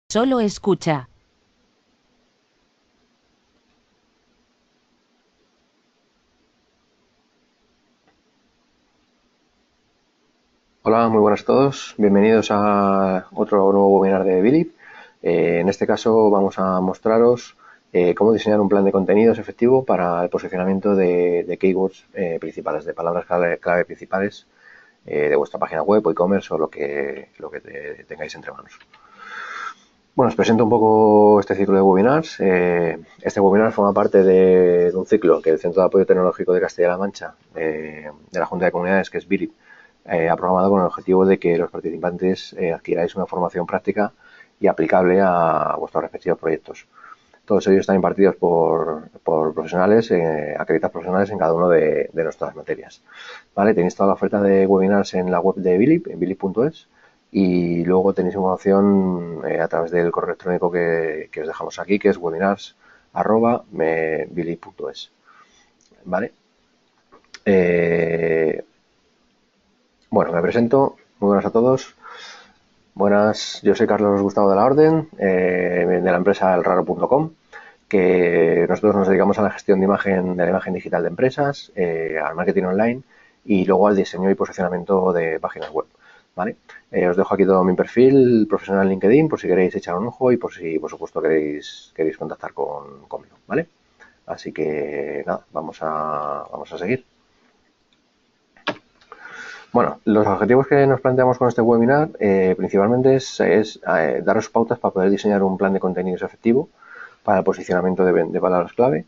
Solo escucha. Hola, muy buenas a todos. Bienvenidos a otro nuevo webinar de Bilib. En este caso vamos a mostraros cómo diseñar un plan de contenidos efectivo para el posicionamiento de keywords principales, de palabras clave principales de vuestra página web o e-commerce o lo que tengáis entre manos. Bueno, os presento un poco este ciclo de webinars. Este webinar forma parte de un ciclo que el Centro de Apoyo Tecnológico de Castilla-La Mancha, de la Junta de Comunidades, que es Bilib, ha programado con el objetivo de que los participantes adquiráis una formación práctica y aplicable a vuestros respectivos proyectos. Todos ellos están impartidos por profesionales, acreditados profesionales en cada una de nuestras materias. ¿Vale? Tenéis toda la oferta de webinars en la web de Bilib, en bilib.es, y luego tenéis información a través del correo electrónico que os dejamos aquí, que es webinars@bilib.es. ¿Vale? Bueno, me presento. Muy buenas a todos. Buenas, yo soy Carlos Gustavo de la Orden, de la empresa elraro.com, que nosotros nos dedicamos a la gestión de la imagen digital de empresas, al marketing online y luego al diseño y posicionamiento de páginas web. ¿Vale? Os dejo aquí todo mi perfil profesional en LinkedIn por si queréis echar un ojo y por si, por supuesto, queréis contactar conmigo. ¿Vale? Así que nada, vamos a seguir. Bueno, los objetivos que nos planteamos con este webinar principalmente es daros pautas para poder diseñar un plan de contenidos efectivo para el posicionamiento de palabras clave.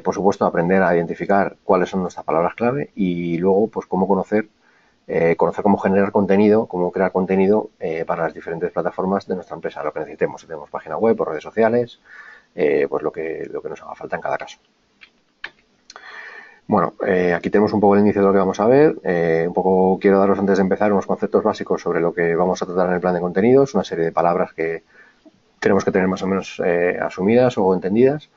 Por supuesto, aprender a identificar cuáles son nuestras palabras clave y luego, pues, cómo conocer cómo generar contenido, cómo crear contenido para las diferentes plataformas de nuestra empresa, lo que necesitemos. Si tenemos página web o redes sociales, pues lo que nos haga falta en cada caso. Bueno, aquí tenemos un poco el inicio de lo que vamos a ver. Un poco quiero daros antes de empezar unos conceptos básicos sobre lo que vamos a tratar en el plan de contenidos, una serie de palabras que tenemos que tener más o menos asumidas o entendidas.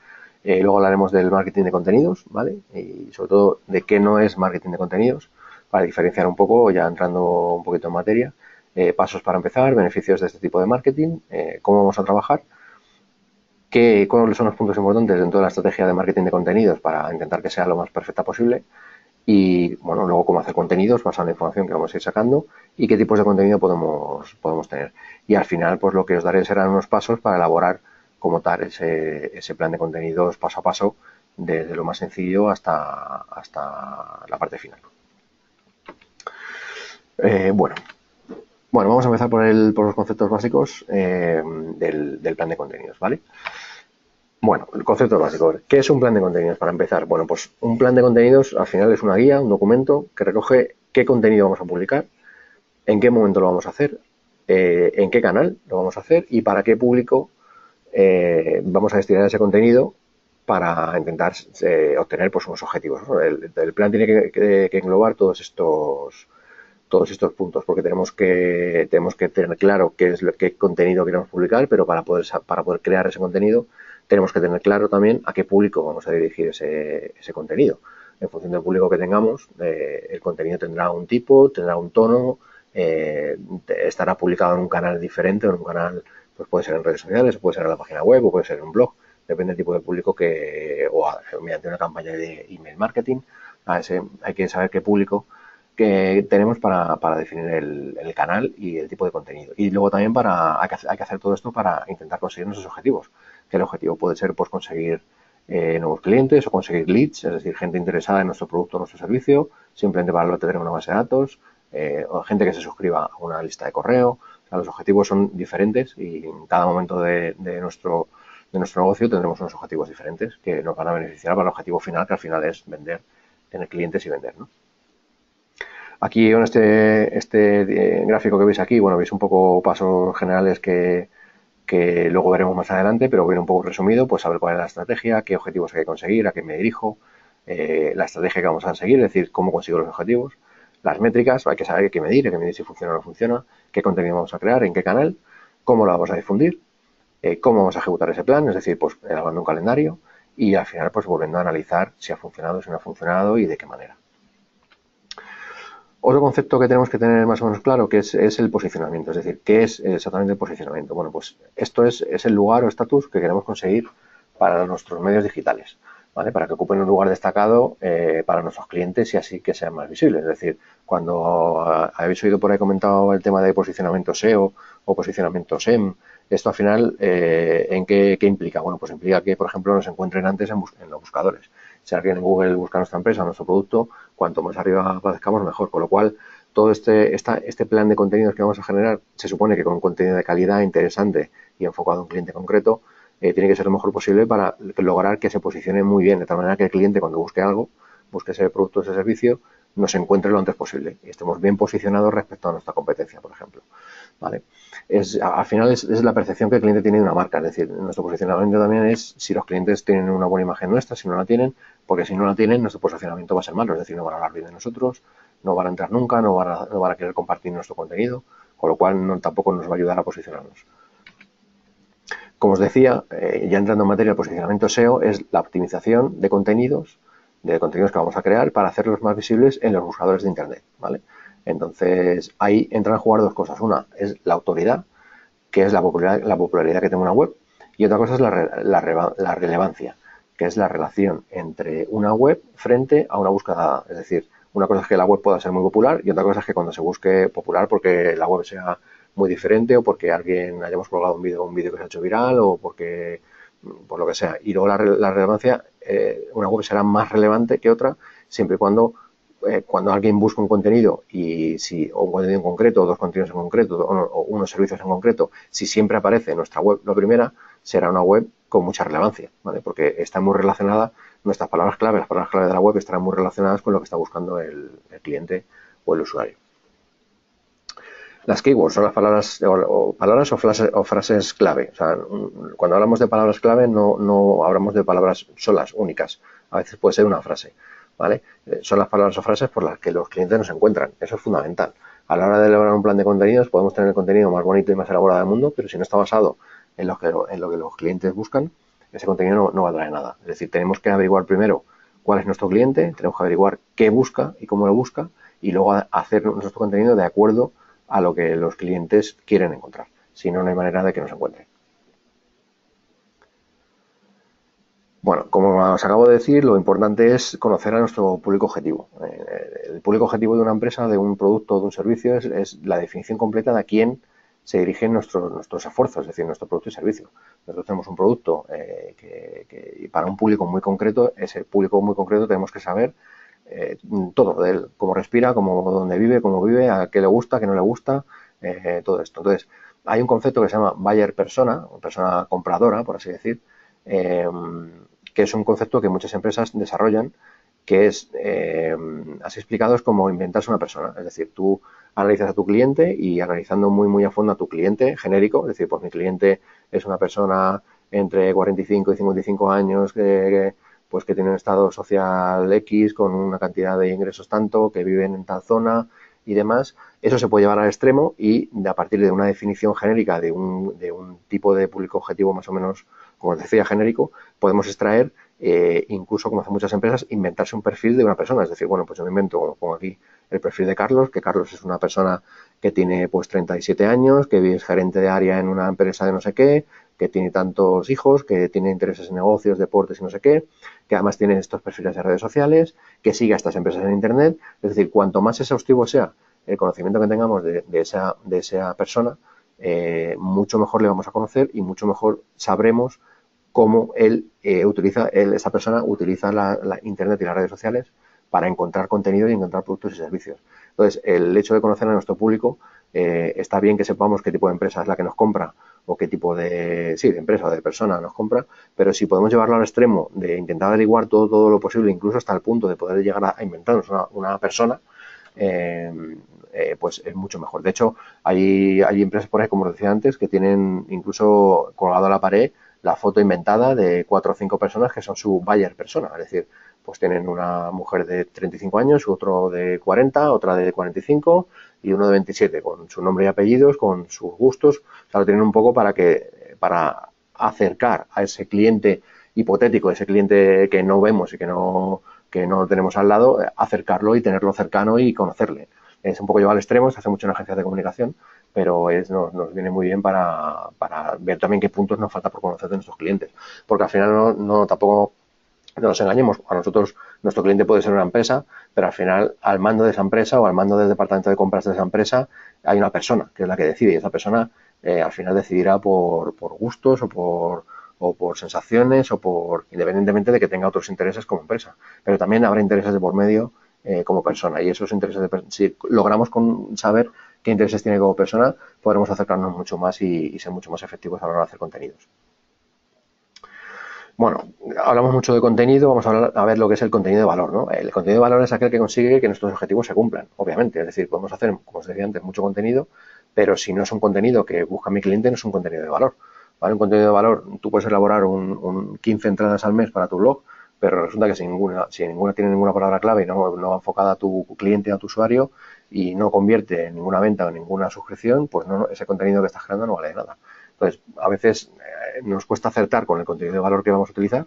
Luego hablaremos del marketing de contenidos, ¿vale? Y sobre todo de qué no es marketing de contenidos, para diferenciar un poco, ya entrando un poquito en materia. Pasos para empezar, beneficios de este tipo de marketing, cómo vamos a trabajar, cuáles son los puntos importantes dentro de la estrategia de marketing de contenidos para intentar que sea lo más perfecta posible y, bueno, luego cómo hacer contenidos basado en la información que vamos a ir sacando y qué tipos de contenido podemos tener. Y al final, pues lo que os daré serán unos pasos para elaborar como tal ese plan de contenidos paso a paso, desde lo más sencillo hasta la parte final. Bueno, vamos a empezar por los conceptos básicos del plan de contenidos, ¿vale? Bueno, el concepto básico. ¿Qué es un plan de contenidos para empezar? Bueno, pues un plan de contenidos al final es una guía, un documento que recoge qué contenido vamos a publicar, en qué momento lo vamos a hacer, en qué canal lo vamos a hacer y para qué público vamos a destinar ese contenido para intentar obtener, pues, unos objetivos, ¿no? El plan tiene que englobar todos estos puntos, porque tenemos que tener claro qué contenido queremos publicar, pero para poder crear ese contenido tenemos que tener claro también a qué público vamos a dirigir ese contenido. En función del público que tengamos, el contenido tendrá un tipo, tendrá un tono, estará publicado en un canal diferente o en un canal, pues puede ser en redes sociales, puede ser en la página web o puede ser en un blog, depende del tipo de público mediante una campaña de email marketing. Hay que saber qué público que tenemos para definir el canal y el tipo de contenido. Y luego también hay que hacer todo esto para intentar conseguir nuestros objetivos. Que el objetivo puede ser, pues, conseguir nuevos clientes o conseguir leads, es decir, gente interesada en nuestro producto o nuestro servicio, simplemente para tener una base de datos, o gente que se suscriba a una lista de correo. O sea, los objetivos son diferentes y en cada momento de nuestro negocio tendremos unos objetivos diferentes que nos van a beneficiar para el objetivo final, que al final es vender, tener clientes y vender, ¿no? Aquí en este gráfico que veis aquí, bueno, veis un poco pasos generales que luego veremos más adelante, pero viene un poco resumido, pues saber cuál es la estrategia, qué objetivos hay que conseguir, a qué me dirijo, la estrategia que vamos a seguir, es decir, cómo consigo los objetivos, las métricas, hay que saber hay que medir si funciona o no funciona, qué contenido vamos a crear, en qué canal, cómo lo vamos a difundir, cómo vamos a ejecutar ese plan, es decir, pues elaborando un calendario y al final, pues volviendo a analizar si ha funcionado, si no ha funcionado y de qué manera. Otro concepto que tenemos que tener más o menos claro que es el posicionamiento, es decir, ¿qué es exactamente el posicionamiento? Bueno, pues esto es el lugar o estatus que queremos conseguir para nuestros medios digitales, ¿vale? Para que ocupen un lugar destacado para nuestros clientes y así que sean más visibles. Es decir, cuando habéis oído por ahí comentado el tema de posicionamiento SEO o posicionamiento SEM, esto al final, ¿en qué implica? Bueno, pues implica que, por ejemplo, nos encuentren antes en los buscadores. Si alguien en Google busca nuestra empresa, nuestro producto, cuanto más arriba aparezcamos, mejor. Con lo cual, todo este plan de contenidos que vamos a generar, se supone que con un contenido de calidad, interesante y enfocado a un cliente concreto, tiene que ser lo mejor posible para lograr que se posicione muy bien, de tal manera que el cliente, cuando busque algo, busque ese producto o ese servicio, nos encuentre lo antes posible y estemos bien posicionados respecto a nuestra competencia, por ejemplo. ¿Vale? Al final es la percepción que el cliente tiene de una marca, es decir, nuestro posicionamiento también es si los clientes tienen una buena imagen nuestra, si no la tienen, porque si no la tienen, nuestro posicionamiento va a ser malo, es decir, no van a hablar bien de nosotros, no van a entrar nunca, no van a querer compartir nuestro contenido, con lo cual tampoco nos va a ayudar a posicionarnos. Como os decía, ya entrando en materia, el posicionamiento SEO es la optimización de contenidos que vamos a crear para hacerlos más visibles en los buscadores de Internet, ¿vale? Entonces, ahí entran a jugar dos cosas. Una es la autoridad, que es la popularidad que tiene una web, y otra cosa es la relevancia, que es la relación entre una web frente a una búsqueda. Es decir, una cosa es que la web pueda ser muy popular y otra cosa es que cuando se busque popular porque la web sea muy diferente o porque alguien hayamos colgado un vídeo que se ha hecho viral o porque por lo que sea. Y luego la relevancia, una web será más relevante que otra siempre y cuando alguien busca un contenido o un contenido en concreto, o dos contenidos en concreto, o unos servicios en concreto, si siempre aparece en nuestra web la primera, será una web con mucha relevancia, ¿vale? Porque está muy relacionada, nuestras palabras clave, las palabras clave de la web estarán muy relacionadas con lo que está buscando el cliente o el usuario. Las keywords son las palabras o frases clave. O sea, cuando hablamos de palabras clave no hablamos de palabras solas, únicas. A veces puede ser una frase, ¿vale? Son las palabras o frases por las que los clientes nos encuentran. Eso es fundamental. A la hora de elaborar un plan de contenidos podemos tener el contenido más bonito y más elaborado del mundo, pero si no está basado en lo que los clientes buscan, ese contenido no valdrá de nada. Es decir, tenemos que averiguar primero cuál es nuestro cliente, tenemos que averiguar qué busca y cómo lo busca, y luego hacer nuestro contenido de acuerdo a lo que los clientes quieren encontrar. Si no, no hay manera de que nos encuentren. Bueno, como os acabo de decir, lo importante es conocer a nuestro público objetivo. El público objetivo de una empresa, de un producto o de un servicio es la definición completa de a quién se dirigen nuestros esfuerzos, es decir, nuestro producto y servicio. Nosotros tenemos un producto que para un público muy concreto, ese público muy concreto tenemos que saber todo de él, cómo respira, dónde vive, cómo vive, a qué le gusta, a qué no le gusta, todo esto. Entonces, hay un concepto que se llama buyer persona, persona compradora, por así decir, que es un concepto que muchas empresas desarrollan, que es, así explicado, es como inventarse una persona. Es decir, tú analizas a tu cliente y analizando muy a fondo a tu cliente genérico, es decir, pues mi cliente es una persona entre 45 y 55 años pues que tiene un estado social X con una cantidad de ingresos tanto, que viven en tal zona y demás. Eso se puede llevar al extremo y a partir de una definición genérica de un tipo de público objetivo más o menos, como os decía, genérico, podemos extraer, incluso como hacen muchas empresas, inventarse un perfil de una persona. Es decir, bueno, pues yo me invento, como pongo aquí, el perfil de Carlos, que Carlos es una persona que tiene pues 37 años, que es gerente de área en una empresa de no sé qué, que tiene tantos hijos, que tiene intereses en negocios, deportes y no sé qué, que además tiene estos perfiles de redes sociales, que sigue a estas empresas en Internet. Es decir, cuanto más exhaustivo sea el conocimiento que tengamos de esa persona, mucho mejor le vamos a conocer y mucho mejor sabremos cómo esa persona utiliza la Internet y las redes sociales para encontrar contenido y encontrar productos y servicios. Entonces, el hecho de conocer a nuestro público, está bien que sepamos qué tipo de empresa es la que nos compra o qué tipo de empresa o de persona nos compra, pero si podemos llevarlo al extremo de intentar averiguar todo lo posible, incluso hasta el punto de poder llegar a inventarnos una persona, pues es mucho mejor. De hecho, hay empresas por ahí, como os decía antes, que tienen incluso colgado a la pared la foto inventada de 4 o 5 personas que son su buyer persona. Es decir, pues tienen una mujer de 35 años, otro de 40, otra de 45 y uno de 27, con su nombre y apellidos, con sus gustos. O sea, lo tienen un poco para acercar a ese cliente hipotético, ese cliente que no vemos y que no tenemos al lado, acercarlo y tenerlo cercano y conocerle. Es un poco llevado al extremo, se hace mucho en agencias de comunicación, pero nos viene muy bien para ver también qué puntos nos falta por conocer de nuestros clientes. Porque al final tampoco no nos engañemos, a nosotros nuestro cliente puede ser una empresa, pero al final al mando de esa empresa o al mando del departamento de compras de esa empresa hay una persona que es la que decide y esa persona al final decidirá por gustos o por sensaciones independientemente de que tenga otros intereses como empresa. Pero también habrá intereses de por medio como persona y esos intereses, si logramos saber qué intereses tiene como persona, podremos acercarnos mucho más y ser mucho más efectivos a la hora de hacer contenidos. Bueno, hablamos mucho de contenido, vamos a ver lo que es el contenido de valor, ¿no? El contenido de valor es aquel que consigue que nuestros objetivos se cumplan, obviamente. Es decir, podemos hacer, como os decía antes, mucho contenido, pero si no es un contenido que busca mi cliente, no es un contenido de valor. ¿Vale? Un contenido de valor, tú puedes elaborar un 15 entradas al mes para tu blog, pero resulta que si ninguna tiene ninguna palabra clave y no va enfocada a tu cliente, a tu usuario, y no convierte en ninguna venta o ninguna suscripción, pues ese contenido que estás creando no vale de nada. Entonces, a veces nos cuesta acertar con el contenido de valor que vamos a utilizar,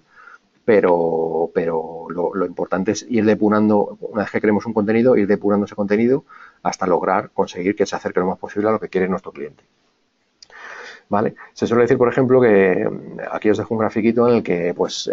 pero lo importante es ir depurando, una vez que creemos un contenido, ir depurando ese contenido hasta lograr conseguir que se acerque lo más posible a lo que quiere nuestro cliente. ¿Vale? Se suele decir, por ejemplo, que aquí os dejo un grafiquito en el que, pues,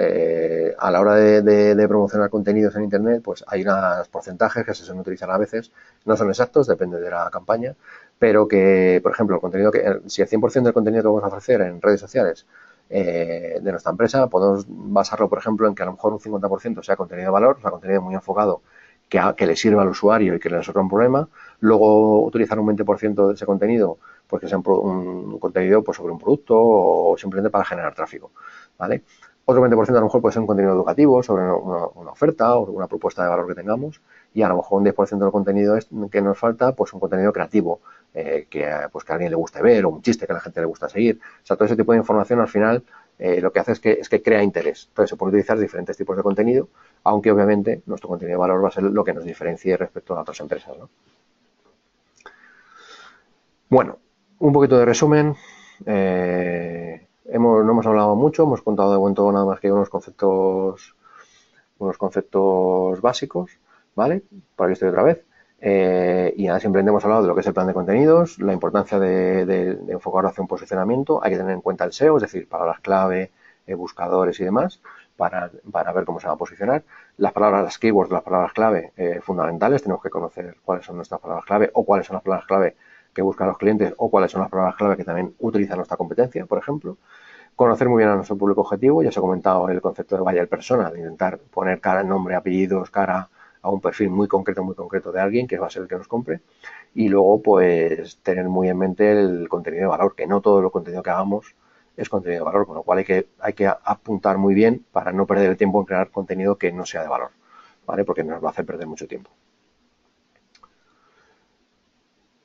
a la hora de promocionar contenidos en Internet, pues hay unos porcentajes que se suelen utilizar a veces, no son exactos, depende de la campaña, pero que, por ejemplo, el contenido si el 100% del contenido que vamos a ofrecer en redes sociales de nuestra empresa, podemos basarlo, por ejemplo, en que a lo mejor un 50% sea contenido de valor, o sea, contenido muy enfocado que le sirva al usuario y que le resuelva un problema, luego utilizar un 20% de ese contenido pues que sea un contenido pues, sobre un producto o simplemente para generar tráfico, ¿vale? Otro 20% a lo mejor puede ser un contenido educativo sobre una oferta o una propuesta de valor que tengamos y a lo mejor un 10% del contenido que nos falta, pues un contenido creativo que a alguien le guste ver o un chiste que a la gente le gusta seguir. O sea, todo ese tipo de información al final lo que hace es que crea interés. Entonces se pueden utilizar diferentes tipos de contenido, aunque obviamente nuestro contenido de valor va a ser lo que nos diferencie respecto a otras empresas, ¿no? Bueno, un poquito de resumen. No hemos hablado mucho, hemos contado de momento nada más que unos conceptos básicos, ¿vale? Por aquí estoy otra vez. Y nada, simplemente hemos hablado de lo que es el plan de contenidos, la importancia de enfocarlo hacia un posicionamiento. Hay que tener en cuenta el SEO, es decir, palabras clave, buscadores y demás, para ver cómo se va a posicionar. Las keywords, las palabras clave fundamentales, tenemos que conocer cuáles son nuestras palabras clave o cuáles son las palabras clave que buscan los clientes o cuáles son las palabras clave que también utiliza nuestra competencia, por ejemplo. Conocer muy bien a nuestro público objetivo, ya os he comentado el concepto de buyer persona, de intentar poner cara, nombre, apellidos, cara a un perfil muy concreto de alguien que va a ser el que nos compre. Y luego, pues, tener muy en mente el contenido de valor, que no todo el contenido que hagamos es contenido de valor, con lo cual hay que apuntar muy bien para no perder el tiempo en crear contenido que no sea de valor, ¿vale? Porque nos va a hacer perder mucho tiempo.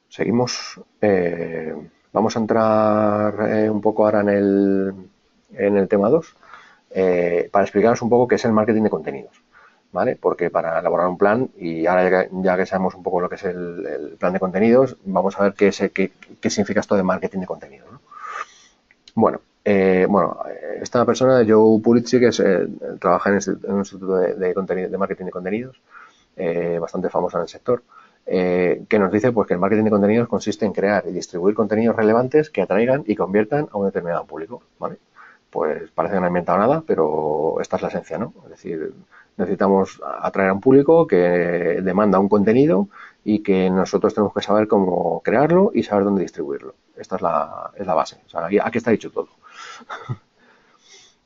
Seguimos. Vamos a entrar un poco ahora en el tema 2 para explicaros un poco qué es el marketing de contenidos, ¿vale? Porque para elaborar un plan, y ahora ya que sabemos un poco lo que es el plan de contenidos, vamos a ver qué significa esto de marketing de contenidos, ¿no? Bueno, esta persona, Joe Pulizzi, que trabaja en un instituto de marketing de contenidos, bastante famoso en el sector, que nos dice pues que el marketing de contenidos consiste en crear y distribuir contenidos relevantes que atraigan y conviertan a un determinado público, ¿vale? Pues parece que no ha inventado nada, pero esta es la esencia, ¿no? Es decir, necesitamos atraer a un público que demanda un contenido y que nosotros tenemos que saber cómo crearlo y saber dónde distribuirlo. Esta es la base. O sea, aquí está dicho todo.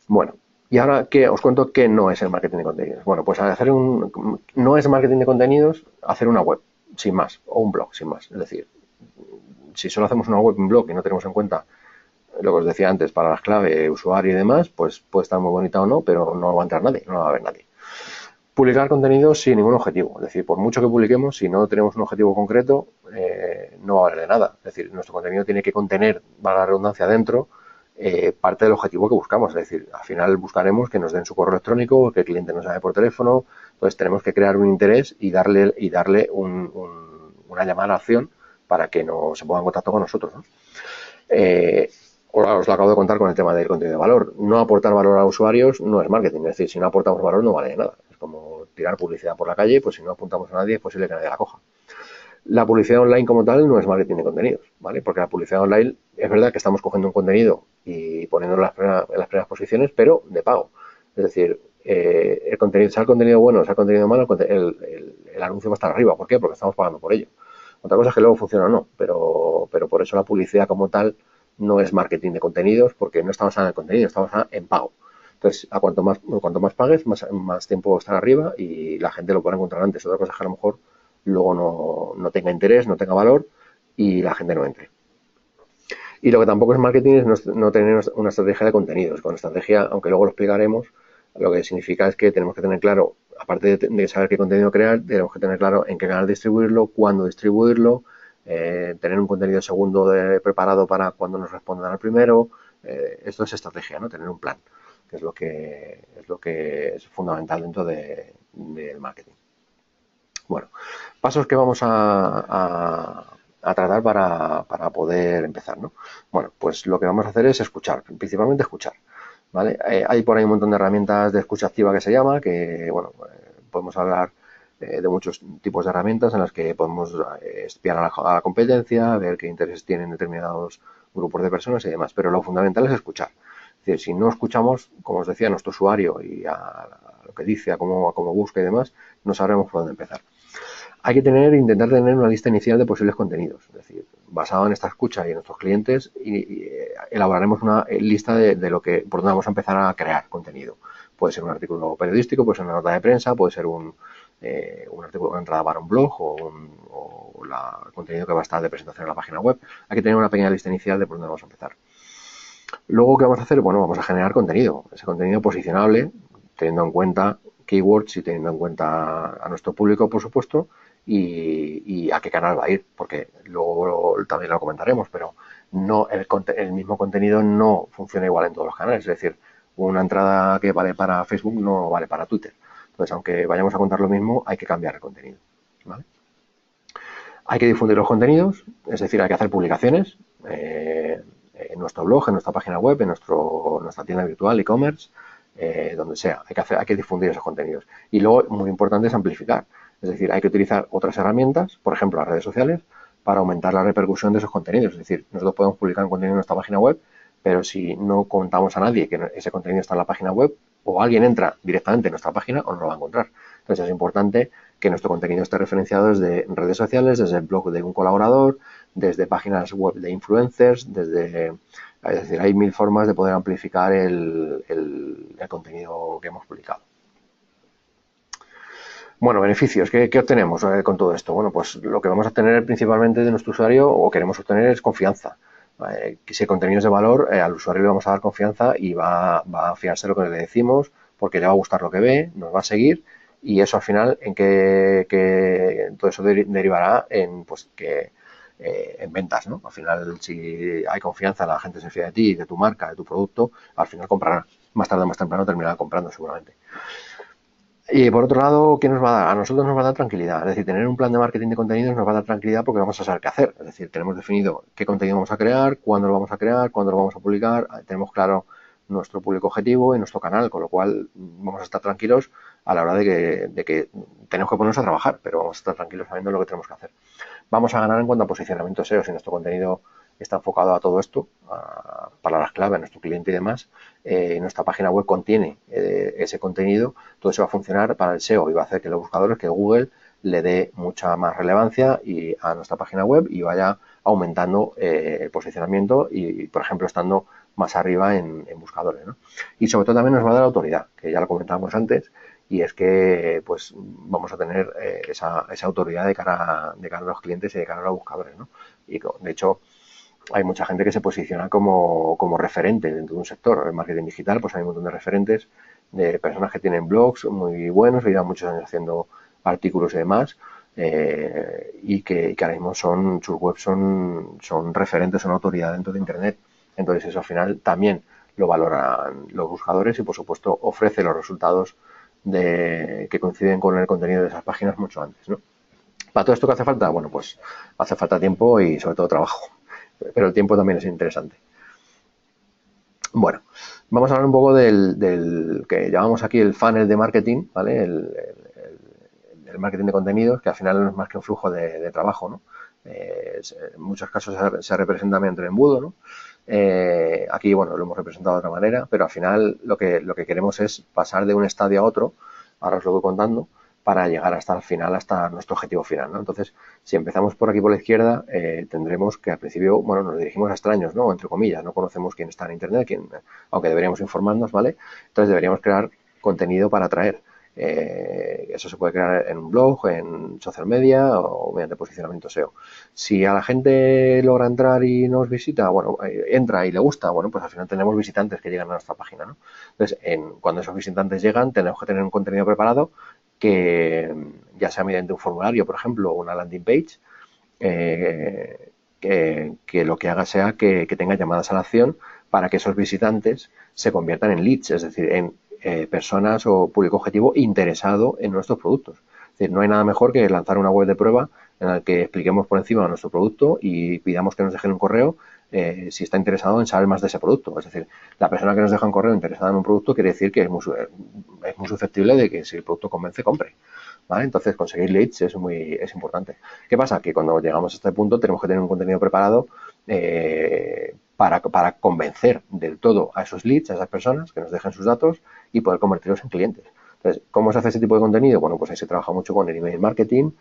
Bueno, y ahora os cuento qué no es el marketing de contenidos. Bueno, pues no es marketing de contenidos hacer una web, sin más, o un blog, sin más. Es decir, si solo hacemos una web, un blog y no tenemos en cuenta lo que os decía antes, palabras clave, usuario y demás, pues puede estar muy bonita o no, pero no va a entrar nadie, no va a ver nadie. Publicar contenidos sin ningún objetivo. Es decir, por mucho que publiquemos, si no tenemos un objetivo concreto, no va a valer de nada. Es decir, nuestro contenido tiene que contener, valga la redundancia, dentro parte del objetivo que buscamos. Es decir, al final buscaremos que nos den su correo electrónico, que el cliente nos llame por teléfono. Entonces tenemos que crear un interés y darle una llamada a acción para que se ponga en contacto con nosotros, ¿no? Os lo acabo de contar con el tema del contenido de valor. No aportar valor a usuarios no es marketing. Es decir, si no aportamos valor no vale de nada. Es como tirar publicidad por la calle, pues si no apuntamos a nadie es posible que nadie la coja. La publicidad online como tal no es marketing de contenidos, ¿vale? Porque la publicidad online es verdad que estamos cogiendo un contenido y poniéndolo en las primeras posiciones, pero de pago. Es decir, el contenido, sea el contenido bueno o sea el contenido malo, el anuncio va a estar arriba. ¿Por qué? Porque estamos pagando por ello. Otra cosa es que luego funciona o no, pero por eso la publicidad como tal no es marketing de contenidos, porque no está basada en el contenido, está basada en pago. Entonces, cuanto más pagues, más tiempo estará arriba y la gente lo puede encontrar antes. Otra cosa es que a lo mejor luego no tenga interés, no tenga valor y la gente no entre. Y lo que tampoco es marketing es no tener una estrategia de contenidos. Con estrategia, aunque luego lo explicaremos, lo que significa es que tenemos que tener claro, aparte de saber qué contenido crear, tenemos que tener claro en qué canal distribuirlo, cuándo distribuirlo, tener un contenido segundo preparado para cuando nos respondan al primero. Esto es estrategia, ¿no? Tener un plan, que es lo que es fundamental dentro del marketing. Bueno, pasos que vamos a tratar para poder empezar, ¿no? Bueno, pues lo que vamos a hacer es escuchar, principalmente escuchar, ¿vale? Hay por ahí un montón de herramientas de escucha activa que se llama, que, bueno, podemos hablar de muchos tipos de herramientas en las que podemos espiar a la competencia, ver qué intereses tienen determinados grupos de personas y demás, pero lo fundamental es escuchar. Es decir, si no escuchamos, como os decía, a nuestro usuario y a lo que dice, a cómo busca y demás, no sabremos por dónde empezar. Hay que intentar tener una lista inicial de posibles contenidos, es decir, basado en esta escucha y en nuestros clientes, y elaboraremos una lista de por dónde vamos a empezar a crear contenido. Puede ser un artículo periodístico, puede ser una nota de prensa, puede ser un artículo de entrada para un blog o el contenido que va a estar de presentación en la página web. Hay que tener una pequeña lista inicial de por dónde vamos a empezar. Luego, ¿qué vamos a hacer? Bueno, vamos a generar contenido, ese contenido posicionable, teniendo en cuenta keywords y teniendo en cuenta a nuestro público, por supuesto, y a qué canal va a ir, porque luego también lo comentaremos, pero no el mismo contenido no funciona igual en todos los canales. Es decir, una entrada que vale para Facebook no vale para Twitter. Entonces, aunque vayamos a contar lo mismo, hay que cambiar el contenido, ¿vale? Hay que difundir los contenidos, es decir, hay que hacer publicaciones en nuestro blog, en nuestra página web, en nuestra tienda virtual, e-commerce, donde sea. Hay que difundir esos contenidos. Y luego, muy importante, es amplificar. Es decir, hay que utilizar otras herramientas, por ejemplo, las redes sociales, para aumentar la repercusión de esos contenidos. Es decir, nosotros podemos publicar un contenido en nuestra página web, pero si no contamos a nadie que ese contenido está en la página web, o alguien entra directamente en nuestra página o no lo va a encontrar. Entonces es importante que nuestro contenido esté referenciado desde redes sociales, desde el blog de un colaborador, desde páginas web de influencers, es decir, hay mil formas de poder amplificar el contenido que hemos publicado. Bueno, beneficios, ¿qué obtenemos con todo esto? Bueno, pues lo que vamos a obtener principalmente de nuestro usuario o queremos obtener es confianza. Si el contenido es de valor, al usuario le vamos a dar confianza y va a fiarse de lo que le decimos porque le va a gustar lo que ve, nos va a seguir y eso al final todo eso derivará en pues que en ventas, ¿no? Al final, si hay confianza, la gente se fía de ti, de tu marca, de tu producto, al final comprará. Más tarde o más temprano terminará comprando seguramente. Y por otro lado, ¿qué nos va a dar? A nosotros nos va a dar tranquilidad. Es decir, tener un plan de marketing de contenidos nos va a dar tranquilidad porque vamos a saber qué hacer. Es decir, tenemos definido qué contenido vamos a crear, cuándo lo vamos a crear, cuándo lo vamos a publicar. Tenemos claro nuestro público objetivo y nuestro canal, con lo cual vamos a estar tranquilos a la hora de que tenemos que ponernos a trabajar, pero vamos a estar tranquilos sabiendo lo que tenemos que hacer. Vamos a ganar en cuanto a posicionamiento SEO si nuestro contenido está enfocado a todo esto, a palabras clave, a nuestro cliente y demás. Nuestra página web contiene ese contenido, todo eso va a funcionar para el SEO y va a hacer que los buscadores, que Google le dé mucha más relevancia a nuestra página web y vaya aumentando el posicionamiento y, por ejemplo, estando más arriba en buscadores, ¿no? Y sobre todo también nos va a dar autoridad, que ya lo comentábamos antes, y es que pues vamos a tener esa autoridad de cara a los clientes y de cara a los buscadores, ¿no? Y de hecho hay mucha gente que se posiciona como referente dentro de un sector. En marketing digital pues hay un montón de referentes de personas que tienen blogs muy buenos, que llevan muchos años haciendo artículos y demás, y que ahora mismo sus webs son referentes, son autoridad dentro de Internet. Entonces eso al final también lo valoran los buscadores y por supuesto ofrece los resultados que coinciden con el contenido de esas páginas mucho antes, ¿no? ¿Para todo esto qué hace falta? Bueno, pues hace falta tiempo y sobre todo trabajo, pero el tiempo también es interesante. Bueno, vamos a hablar un poco del que llamamos aquí el funnel de marketing, ¿vale? el marketing de contenidos, que al final no es más que un flujo de trabajo, ¿no? En muchos casos se representa mediante el embudo, ¿no? Aquí, bueno, lo hemos representado de otra manera, pero al final lo que queremos es pasar de un estadio a otro, ahora os lo voy contando, para llegar hasta el final, hasta nuestro objetivo final, ¿no? Entonces, si empezamos por aquí por la izquierda, tendremos que al principio, bueno, nos dirigimos a extraños, ¿no? Entre comillas, no conocemos quién está en Internet, aunque deberíamos informarnos, ¿vale? Entonces deberíamos crear contenido para atraer. Eso se puede crear en un blog, en social media o mediante posicionamiento SEO. Si a la gente logra entrar y nos visita, bueno, entra y le gusta, bueno, pues al final tenemos visitantes que llegan a nuestra página, ¿no? Entonces, cuando esos visitantes llegan, tenemos que tener un contenido preparado que, ya sea mediante un formulario, por ejemplo, o una landing page, que lo que haga sea que tenga llamadas a la acción para que esos visitantes se conviertan en leads, es decir, en personas o público objetivo interesado en nuestros productos. Es decir, no hay nada mejor que lanzar una web de prueba en la que expliquemos por encima nuestro producto y pidamos que nos dejen un correo si está interesado en saber más de ese producto. Es decir, la persona que nos deja un correo interesada en un producto quiere decir que es muy susceptible de que si el producto convence, compre. ¿Vale? Entonces, conseguir leads es importante. ¿Qué pasa? Que cuando llegamos a este punto tenemos que tener un contenido preparado para convencer del todo a esos leads, a esas personas que nos dejen sus datos y poder convertirlos en clientes. Entonces, ¿cómo se hace ese tipo de contenido? Bueno, pues ahí se trabaja mucho con el email marketing,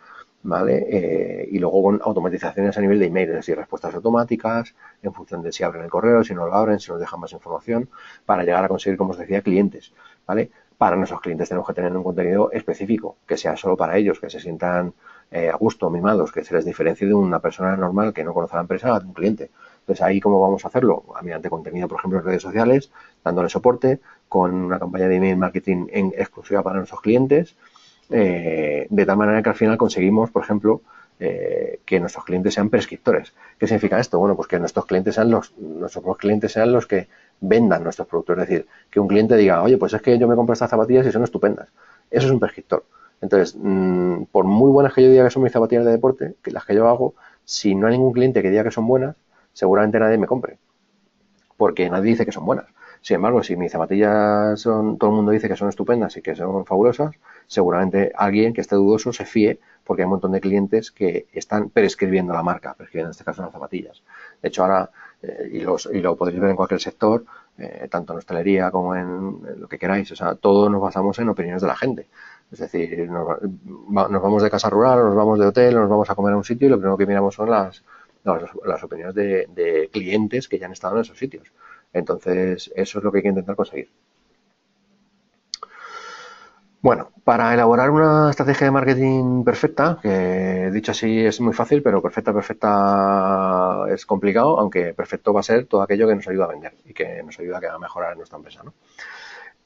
¿vale? Y luego con automatizaciones a nivel de email, es decir, respuestas automáticas en función de si abren el correo, si no lo abren, si nos dejan más información, para llegar a conseguir, como os decía, clientes, ¿vale? Para nuestros clientes tenemos que tener un contenido específico, que sea solo para ellos, que se sientan a gusto, mimados, que se les diferencie de una persona normal que no conoce a la empresa a un cliente. Entonces, ahí, ¿cómo vamos a hacerlo? Mediante contenido, por ejemplo, en redes sociales, dándole soporte, con una campaña de email marketing exclusiva para nuestros clientes, de tal manera que al final conseguimos, por ejemplo, que nuestros clientes sean prescriptores. ¿Qué significa esto? Bueno, pues que nuestros clientes sean los que vendan nuestros productos. Es decir, que un cliente diga, oye, pues es que yo me compro estas zapatillas y son estupendas. Eso es un prescriptor. Entonces, por muy buenas que yo diga que son mis zapatillas de deporte, que las que yo hago, si no hay ningún cliente que diga que son buenas, seguramente nadie me compre. Porque nadie dice que son buenas. Sin embargo, si mis zapatillas todo el mundo dice que son estupendas y que son fabulosas, seguramente alguien que esté dudoso se fíe porque hay un montón de clientes que están prescribiendo la marca, prescribiendo en este caso las zapatillas. De hecho, ahora, y lo podréis ver en cualquier sector, tanto en hostelería como en lo que queráis, o sea, todos nos basamos en opiniones de la gente. Es decir, nos vamos de casa rural, nos vamos de hotel, nos vamos a comer a un sitio y lo primero que miramos son las opiniones de clientes que ya han estado en esos sitios. Entonces, eso es lo que hay que intentar conseguir. Bueno, para elaborar una estrategia de marketing perfecta, que dicho así es muy fácil, pero perfecta es complicado, aunque perfecto va a ser todo aquello que nos ayuda a vender y que nos ayuda a mejorar en nuestra empresa, ¿no?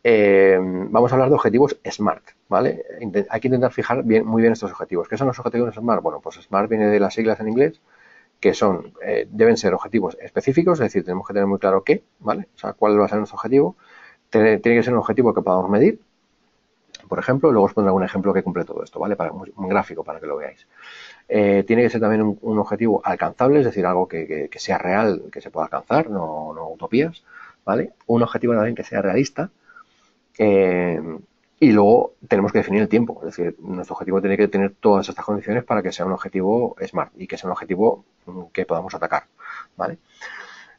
Vamos a hablar de objetivos SMART, ¿vale? Hay que intentar fijar muy bien estos objetivos. ¿Qué son los objetivos SMART? Bueno, pues SMART viene de las siglas en inglés, que son, deben ser objetivos específicos, es decir, tenemos que tener muy claro qué, ¿vale? O sea, cuál va a ser nuestro objetivo. Tiene que ser un objetivo que podamos medir, por ejemplo, luego os pondré un ejemplo que cumple todo esto, ¿vale? Un gráfico para que lo veáis. Tiene que ser también un objetivo alcanzable, es decir, algo que sea real, que se pueda alcanzar, no utopías, ¿vale? Un objetivo también que sea realista. Y luego tenemos que definir el tiempo, es decir, nuestro objetivo tiene que tener todas estas condiciones para que sea un objetivo SMART y que sea un objetivo que podamos atacar, ¿vale?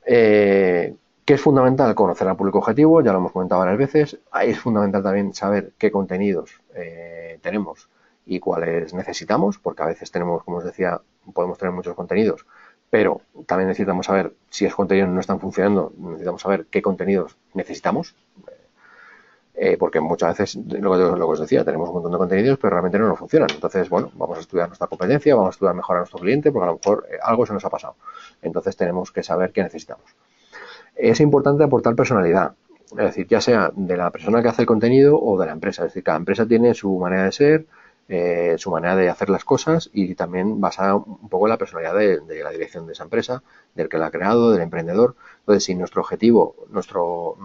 ¿Qué es fundamental? Conocer al público objetivo, ya lo hemos comentado varias veces. Es fundamental también saber qué contenidos tenemos y cuáles necesitamos, porque a veces tenemos, como os decía, podemos tener muchos contenidos, pero también necesitamos saber si esos contenidos no están funcionando, necesitamos saber qué contenidos necesitamos. Porque muchas veces, lo que os decía, tenemos un montón de contenidos, pero realmente no nos funcionan. Entonces, bueno, vamos a estudiar nuestra competencia, vamos a estudiar mejor a nuestro cliente, porque a lo mejor algo se nos ha pasado. Entonces, tenemos que saber qué necesitamos. Es importante aportar personalidad, es decir, ya sea de la persona que hace el contenido o de la empresa. Es decir, cada empresa tiene su manera de ser, su manera de hacer las cosas y también basada un poco en la personalidad de la dirección de esa empresa, del que la ha creado, del emprendedor. Entonces, si nuestro objetivo, nuestro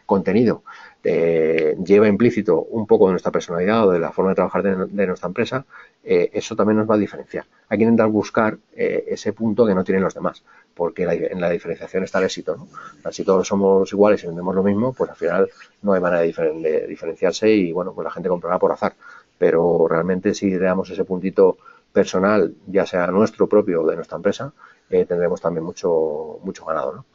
contenido lleva implícito un poco de nuestra personalidad o de la forma de trabajar de nuestra empresa, eso también nos va a diferenciar. Hay que intentar buscar ese punto que no tienen los demás, porque en la diferenciación está el éxito, ¿no? O sea, si todos somos iguales y vendemos lo mismo, pues al final no hay manera de diferenciarse y, bueno, pues la gente comprará por azar. pero realmente si le damos ese puntito personal, ya sea nuestro propio o de nuestra empresa, tendremos también mucho ganado, ¿no?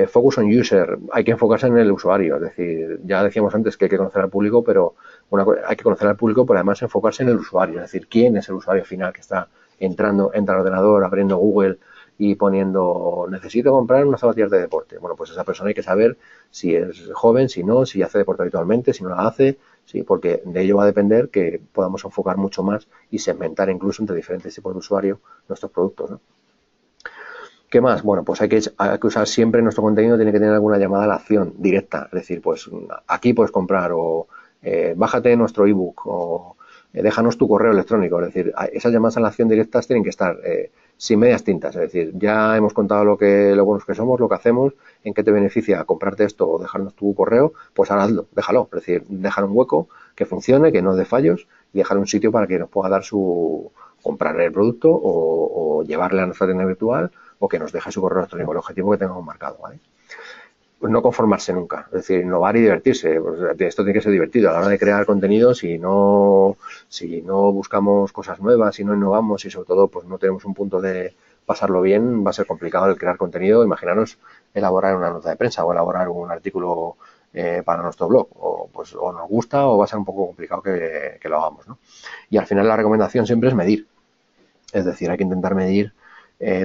Focus on user, hay que enfocarse en el usuario, es decir, ya decíamos antes que hay que conocer al público, pero hay que conocer al público, pero además enfocarse en el usuario, es decir, quién es el usuario final que está entra al ordenador, abriendo Google y poniendo, necesito comprar unas zapatillas de deporte. Bueno, pues esa persona hay que saber si es joven, si no, si hace deporte habitualmente, si no la hace, sí, porque de ello va a depender que podamos enfocar mucho más y segmentar incluso entre diferentes tipos de usuario nuestros productos, ¿no? ¿Qué más? Bueno, pues hay que usar siempre nuestro contenido, tiene que tener alguna llamada a la acción directa. Es decir, pues aquí puedes comprar o bájate nuestro ebook o déjanos tu correo electrónico. Es decir, esas llamadas a la acción directas tienen que estar sin medias tintas. Es decir, ya hemos contado lo buenos que somos, lo que hacemos, en qué te beneficia comprarte esto o dejarnos tu correo, pues ahora hazlo, déjalo. Es decir, dejar un hueco que funcione, que no dé fallos y dejar un sitio para que nos pueda dar comprarle el producto o llevarle a nuestra tienda virtual o que nos deje su correo electrónico, el objetivo que tengamos marcado, ¿vale? Pues no conformarse nunca, es decir, innovar y divertirse. Pues esto tiene que ser divertido a la hora de crear contenido. Si no buscamos cosas nuevas, si no innovamos y sobre todo pues no tenemos un punto de pasarlo bien, va a ser complicado el crear contenido. Imaginaros elaborar una nota de prensa o elaborar un artículo para nuestro blog, o nos gusta o va a ser un poco complicado que lo hagamos, ¿no? Y al final la recomendación siempre es medir, es decir, hay que intentar medir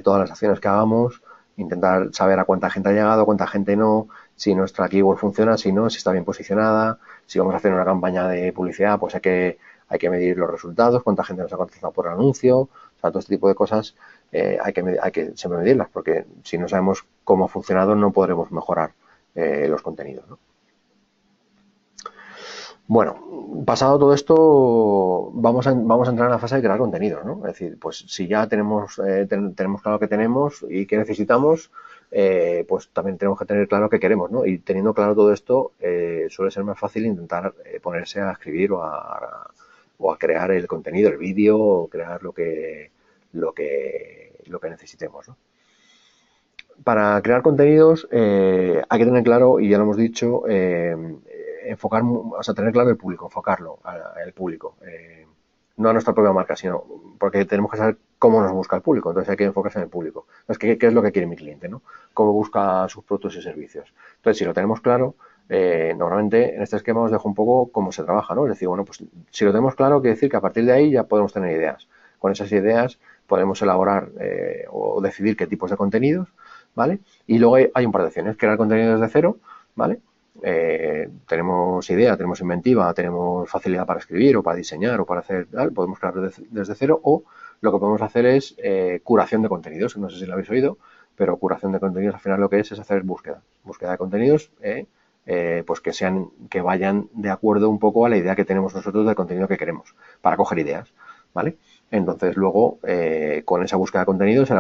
todas las acciones que hagamos, intentar saber a cuánta gente ha llegado, a cuánta gente no, si nuestra keyword funciona, si no, si está bien posicionada, si vamos a hacer una campaña de publicidad, pues hay que medir los resultados, cuánta gente nos ha contestado por el anuncio, o sea, todo este tipo de cosas hay que siempre medirlas, porque si no sabemos cómo ha funcionado no podremos mejorar los contenidos, ¿no? Bueno, pasado todo esto, vamos a entrar en la fase de crear contenidos, ¿no? Es decir, pues si ya tenemos claro qué tenemos y qué necesitamos, pues también tenemos que tener claro qué queremos, ¿no? Y teniendo claro todo esto, suele ser más fácil intentar ponerse a escribir o a crear el contenido, el vídeo, o crear lo que necesitemos, ¿no? Para crear contenidos hay que tener claro, y ya lo hemos dicho, tener claro el público, enfocarlo al público. No a nuestra propia marca, sino porque tenemos que saber cómo nos busca el público, entonces hay que enfocarse en el público. Entonces, ¿qué es lo que quiere mi cliente, ¿no? Cómo busca sus productos y servicios. Entonces, si lo tenemos claro, normalmente en este esquema os dejo un poco cómo se trabaja, ¿no? Es decir, bueno, pues si lo tenemos claro, quiere decir que a partir de ahí ya podemos tener ideas. Con esas ideas podemos elaborar o decidir qué tipos de contenidos, ¿vale? Y luego hay un par de opciones, crear contenido desde cero, ¿vale? Tenemos idea, tenemos inventiva, tenemos facilidad para escribir o para diseñar o para hacer tal, podemos crear desde cero, o lo que podemos hacer es curación de contenidos, no sé si lo habéis oído, pero curación de contenidos al final lo que es hacer búsqueda de contenidos pues que vayan de acuerdo un poco a la idea que tenemos nosotros del contenido que queremos, para coger ideas, ¿vale? Entonces luego con esa búsqueda de contenidos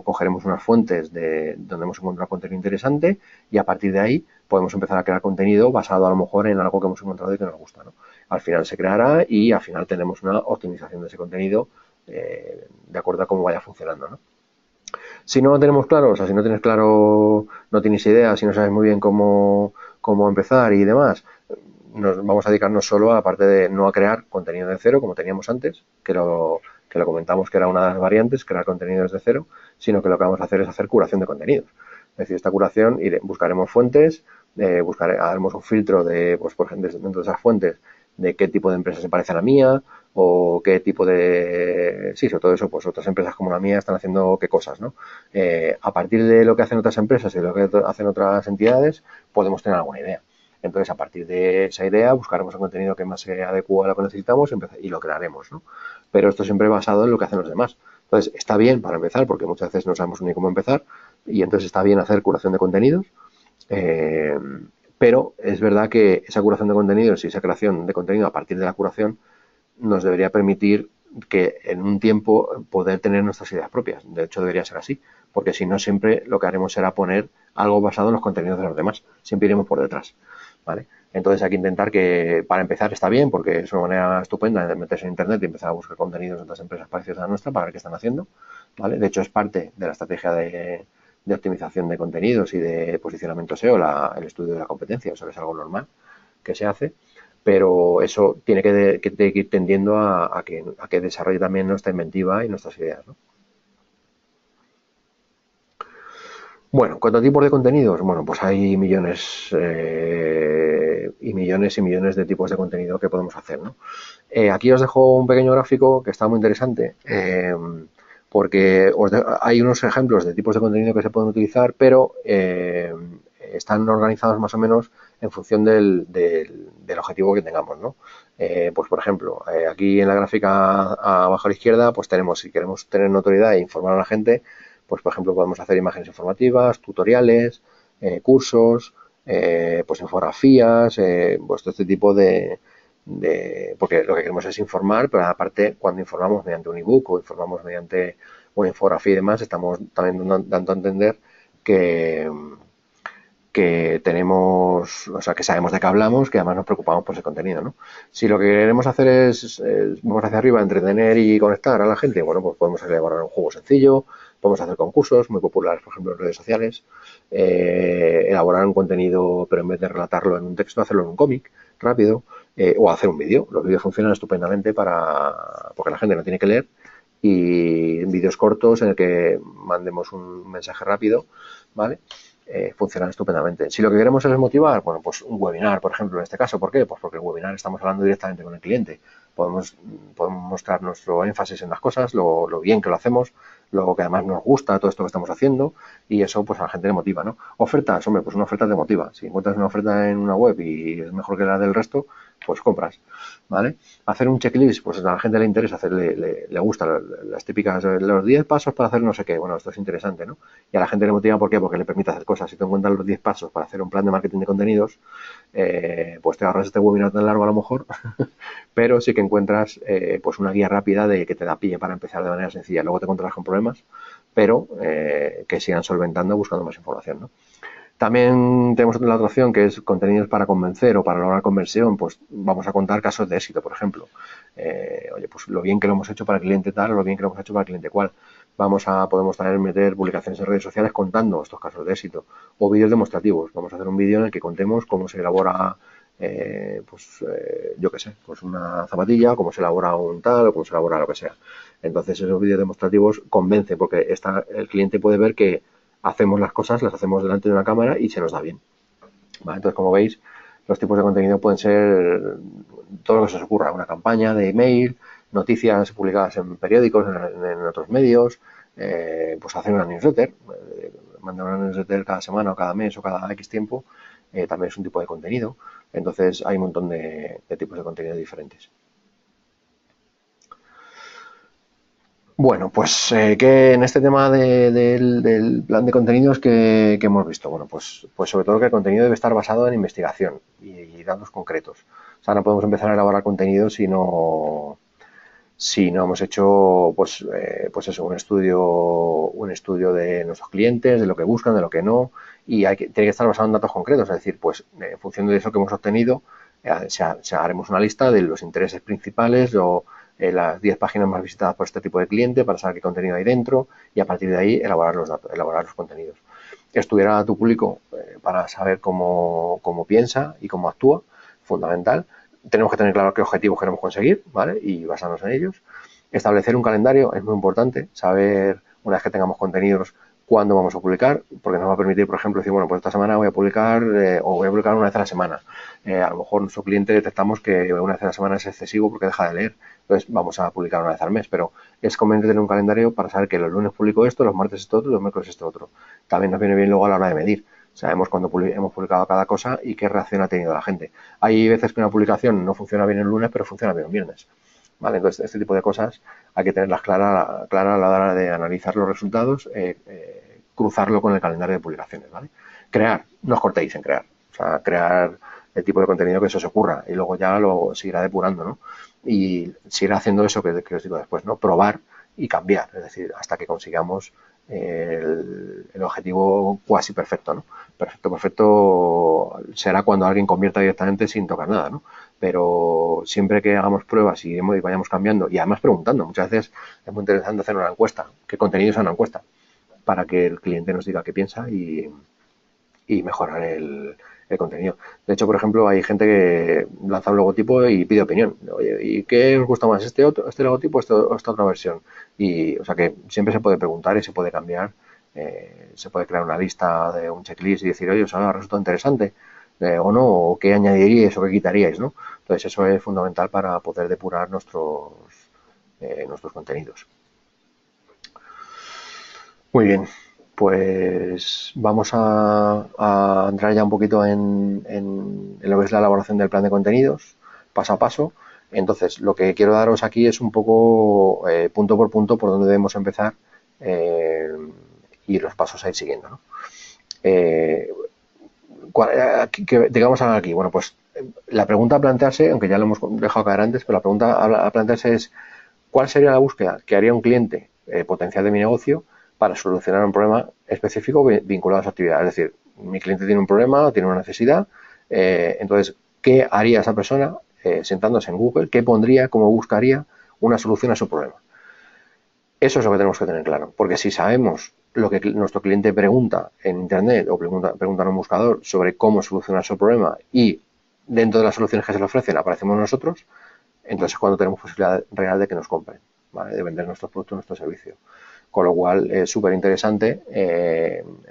cogeremos unas fuentes de donde hemos encontrado contenido interesante y a partir de ahí podemos empezar a crear contenido basado a lo mejor en algo que hemos encontrado y que nos gusta, ¿no? Al final se creará y al final tenemos una optimización de ese contenido de acuerdo a cómo vaya funcionando, ¿no? Si no lo tenemos claro, o sea, si no tienes claro, no tienes idea, si no sabes muy bien cómo empezar y demás, nos vamos a dedicarnos solo a, aparte de no a crear contenido de cero como teníamos antes, que lo comentamos que era una de las variantes, crear contenido desde cero, sino que lo que vamos a hacer es hacer curación de contenidos. Es decir, esta curación buscaremos fuentes, haremos un filtro de, pues por ejemplo, dentro de esas fuentes, de qué tipo de empresa se parece a la mía o qué tipo de... Sí, sobre todo eso, pues otras empresas como la mía están haciendo qué cosas, ¿no? A partir de lo que hacen otras empresas y de lo que hacen otras entidades, podemos tener alguna idea. Entonces, a partir de esa idea, buscaremos un contenido que más se adecue a lo que necesitamos y lo crearemos, ¿no? Pero esto siempre basado en lo que hacen los demás. Entonces, está bien para empezar, porque muchas veces no sabemos ni cómo empezar, y entonces está bien hacer curación de contenidos, pero es verdad que esa curación de contenidos y esa creación de contenido a partir de la curación nos debería permitir que en un tiempo poder tener nuestras ideas propias. De hecho, debería ser así, porque si no, siempre lo que haremos será poner algo basado en los contenidos de los demás. Siempre iremos por detrás, ¿vale? Entonces hay que intentar que, para empezar, está bien, porque es una manera estupenda de meterse en Internet y empezar a buscar contenidos de otras empresas parecidas a la nuestra para ver qué están haciendo, ¿vale? De hecho, es parte de la estrategia de optimización de contenidos y de posicionamiento SEO, el estudio de la competencia, eso es algo normal que se hace. pero eso tiene que ir tendiendo a que desarrolle también nuestra inventiva y nuestras ideas, ¿no? Bueno, ¿cuántos tipos de contenidos? Bueno, pues hay millones y millones y millones de tipos de contenido que podemos hacer, ¿no? Aquí os dejo un pequeño gráfico que está muy interesante, porque hay unos ejemplos de tipos de contenido que se pueden utilizar, pero están organizados más o menos en función del objetivo que tengamos, ¿no? Pues por ejemplo, aquí en la gráfica abajo a la izquierda, pues tenemos, si queremos tener notoriedad e informar a la gente, pues por ejemplo podemos hacer imágenes informativas, tutoriales, cursos, pues infografías, pues todo este tipo porque lo que queremos es informar, pero aparte cuando informamos mediante un ebook o informamos mediante una infografía y demás, estamos también dando a entender que, que tenemos, o sea, que sabemos de qué hablamos, que además nos preocupamos por ese contenido, ¿no? Si lo que queremos hacer vamos hacia arriba, entretener y conectar a la gente, bueno, pues podemos elaborar un juego sencillo, podemos hacer concursos muy populares, por ejemplo, en redes sociales, elaborar un contenido, pero en vez de relatarlo en un texto, hacerlo en un cómic rápido, o hacer un vídeo. Los vídeos funcionan estupendamente porque la gente no tiene que leer, y vídeos cortos en el que mandemos un mensaje rápido, ¿vale? Funcionan estupendamente. Si lo que queremos es motivar, bueno, pues un webinar, por ejemplo, en este caso, ¿por qué? Pues porque el webinar estamos hablando directamente con el cliente. Podemos mostrar nuestro énfasis en las cosas, lo bien que lo hacemos, luego que además nos gusta todo esto que estamos haciendo, y eso pues a la gente le motiva, ¿no? Ofertas, hombre, pues una oferta te motiva. Si encuentras una oferta en una web y es mejor que la del resto, pues compras, ¿vale? Hacer un checklist, pues a la gente le interesa, le gusta las típicas, los 10 pasos para hacer no sé qué. Bueno, esto es interesante, ¿no? Y a la gente le motiva, ¿por qué? Porque le permite hacer cosas. Si te encuentras los 10 pasos para hacer un plan de marketing de contenidos, pues te ahorras este webinar tan largo a lo mejor, pero sí que encuentras pues una guía rápida de que te da pie para empezar de manera sencilla. Luego te encontrarás con problemas, pero que sigan solventando buscando más información, ¿no? También tenemos la otra opción, que es contenidos para convencer o para lograr conversión. Pues vamos a contar casos de éxito, por ejemplo. Oye, pues lo bien que lo hemos hecho para el cliente tal o lo bien que lo hemos hecho para el cliente cual. Podemos también meter publicaciones en redes sociales contando estos casos de éxito, o vídeos demostrativos. Vamos a hacer un vídeo en el que contemos cómo se elabora, yo qué sé, pues una zapatilla, cómo se elabora un tal o cómo se elabora lo que sea. Entonces esos vídeos demostrativos convencen, porque el cliente puede ver que hacemos las cosas, las hacemos delante de una cámara y se nos da bien, ¿vale? Entonces, como veis, los tipos de contenido pueden ser todo lo que se os ocurra: una campaña de email, noticias publicadas en periódicos, en otros medios, pues hacer una newsletter, mandar una newsletter cada semana o cada mes o cada X tiempo, también es un tipo de contenido. Entonces hay un montón de tipos de contenido diferentes. Bueno, pues que en este tema del plan de contenidos que hemos visto, bueno, pues sobre todo que el contenido debe estar basado en investigación y datos concretos. O sea, no podemos empezar a elaborar contenido si no hemos hecho, pues eso, un estudio de nuestros clientes, de lo que buscan, de lo que no, y tiene que estar basado en datos concretos. Es decir, pues en función de eso que hemos obtenido, haremos una lista de los intereses principales o las 10 páginas más visitadas por este tipo de cliente para saber qué contenido hay dentro, y a partir de ahí elaborar los datos, elaborar los contenidos. Estudiar a tu público para saber cómo piensa y cómo actúa, fundamental. Tenemos que tener claro qué objetivos queremos conseguir, ¿vale? Y basarnos en ellos. Establecer un calendario es muy importante. Saber, una vez que tengamos contenidos, cuándo vamos a publicar, porque nos va a permitir, por ejemplo, decir, bueno, pues esta semana voy a publicar o voy a publicar una vez a la semana. A lo mejor nuestro cliente detectamos que una vez a la semana es excesivo porque deja de leer. Entonces vamos a publicar una vez al mes, pero es conveniente tener un calendario para saber que los lunes publico esto, los martes esto otro y los miércoles esto otro. También nos viene bien luego a la hora de medir. Sabemos cuándo hemos publicado cada cosa y qué reacción ha tenido la gente. Hay veces que una publicación no funciona bien el lunes, pero funciona bien el viernes, ¿vale? Entonces, este tipo de cosas hay que tenerlas claras a la hora de analizar los resultados, cruzarlo con el calendario de publicaciones, ¿vale? Crear, no os cortéis en crear. O sea, crear el tipo de contenido que se os ocurra y luego ya lo seguirá depurando, ¿no? Y seguirá haciendo eso que os digo después, ¿no? Probar y cambiar, es decir, hasta que consigamos el objetivo cuasi perfecto, ¿no? Perfecto será cuando alguien convierta directamente sin tocar nada, ¿no? Pero siempre que hagamos pruebas y vayamos cambiando, y además preguntando, muchas veces es muy interesante hacer una encuesta. ¿Qué contenido es una encuesta? Para que el cliente nos diga qué piensa y mejorar el contenido. De hecho, por ejemplo, hay gente que lanza un logotipo y pide opinión. Oye, ¿y qué os gusta más, este logotipo o esta otra versión? Y, o sea, que siempre se puede preguntar y se puede cambiar. Se puede crear una lista de un checklist y decir, oye, os ha resultado interesante o no, o qué añadiríais o qué quitaríais, ¿no? Entonces, eso es fundamental para poder depurar nuestros contenidos. Muy bien, pues vamos a entrar ya un poquito en lo que es la elaboración del plan de contenidos, paso a paso. Entonces, lo que quiero daros aquí es un poco punto por punto por dónde debemos empezar y los pasos a ir siguiendo, ¿no? ¿De qué vamos a hablar aquí? Bueno, pues la pregunta a plantearse, aunque ya lo hemos dejado caer antes, pero la pregunta a plantearse es ¿cuál sería la búsqueda que haría un cliente potencial de mi negocio para solucionar un problema específico vinculado a su actividad? Es decir, mi cliente tiene un problema, tiene una necesidad, entonces, ¿qué haría esa persona sentándose en Google? ¿Qué pondría, cómo buscaría una solución a su problema? Eso es lo que tenemos que tener claro, porque si sabemos lo que nuestro cliente pregunta en Internet o pregunta en un buscador sobre cómo solucionar su problema y dentro de las soluciones que se le ofrecen aparecemos nosotros, entonces es cuando tenemos posibilidad real de que nos compren, ¿vale? De vender nuestros productos, nuestro servicio. Con lo cual es súper interesante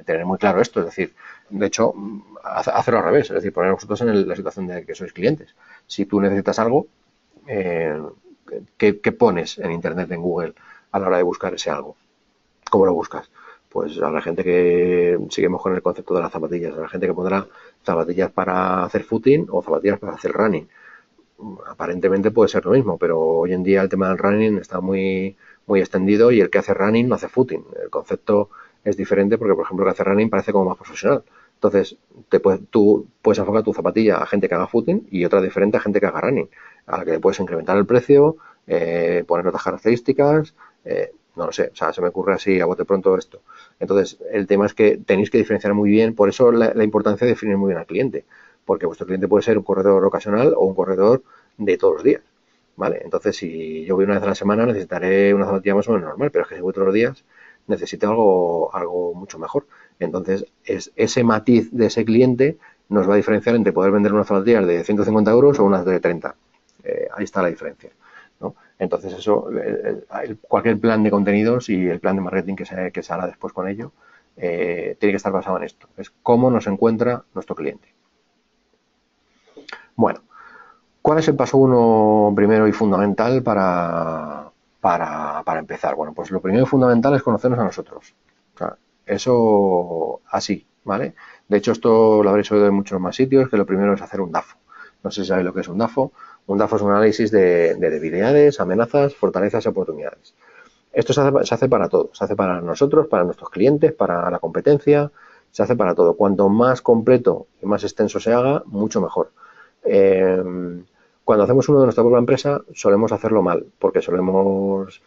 tener muy claro esto, es decir, de hecho, hacerlo al revés, es decir, poner nosotros en la situación de que sois clientes. Si tú necesitas algo, eh, ¿qué pones en Internet, en Google, a la hora de buscar ese algo? ¿Cómo lo buscas? Pues a la gente que seguimos con el concepto de las zapatillas, a la gente que pondrá zapatillas para hacer footing o zapatillas para hacer running. Aparentemente puede ser lo mismo, pero hoy en día el tema del running está muy, muy extendido y el que hace running no hace footing. El concepto es diferente porque, por ejemplo, el que hace running parece como más profesional. Entonces, tú puedes enfocar tu zapatilla a gente que haga footing y otra diferente a gente que haga running, a la que le puedes incrementar el precio, poner otras características, no lo sé, o sea, se me ocurre así a bote pronto esto. Entonces, el tema es que tenéis que diferenciar muy bien, por eso la importancia de definir muy bien al cliente, porque vuestro cliente puede ser un corredor ocasional o un corredor de todos los días, ¿vale? Entonces, si yo voy una vez a la semana, necesitaré una zapatilla más o menos normal, pero es que si voy todos los días, necesito algo mucho mejor. Entonces, ese matiz de ese cliente nos va a diferenciar entre poder vender unas zapatillas de 150 euros o unas de 30. Ahí está la diferencia, ¿no? Entonces, eso, cualquier plan de contenidos y el plan de marketing que se hará después con ello, tiene que estar basado en esto. Es cómo nos encuentra nuestro cliente. Bueno, ¿cuál es el paso uno primero y fundamental para empezar? Bueno, pues lo primero y fundamental es conocernos a nosotros. O sea, eso así, ¿vale? De hecho, esto lo habréis oído en muchos más sitios, que lo primero es hacer un DAFO. No sé si sabéis lo que es un DAFO. Un DAFO es un análisis de debilidades, amenazas, fortalezas y oportunidades. Esto se hace para todo. Se hace para nosotros, para nuestros clientes, para la competencia. Se hace para todo. Cuanto más completo y más extenso se haga, mucho mejor. Cuando hacemos uno de nuestra propia empresa solemos hacerlo mal, porque solemos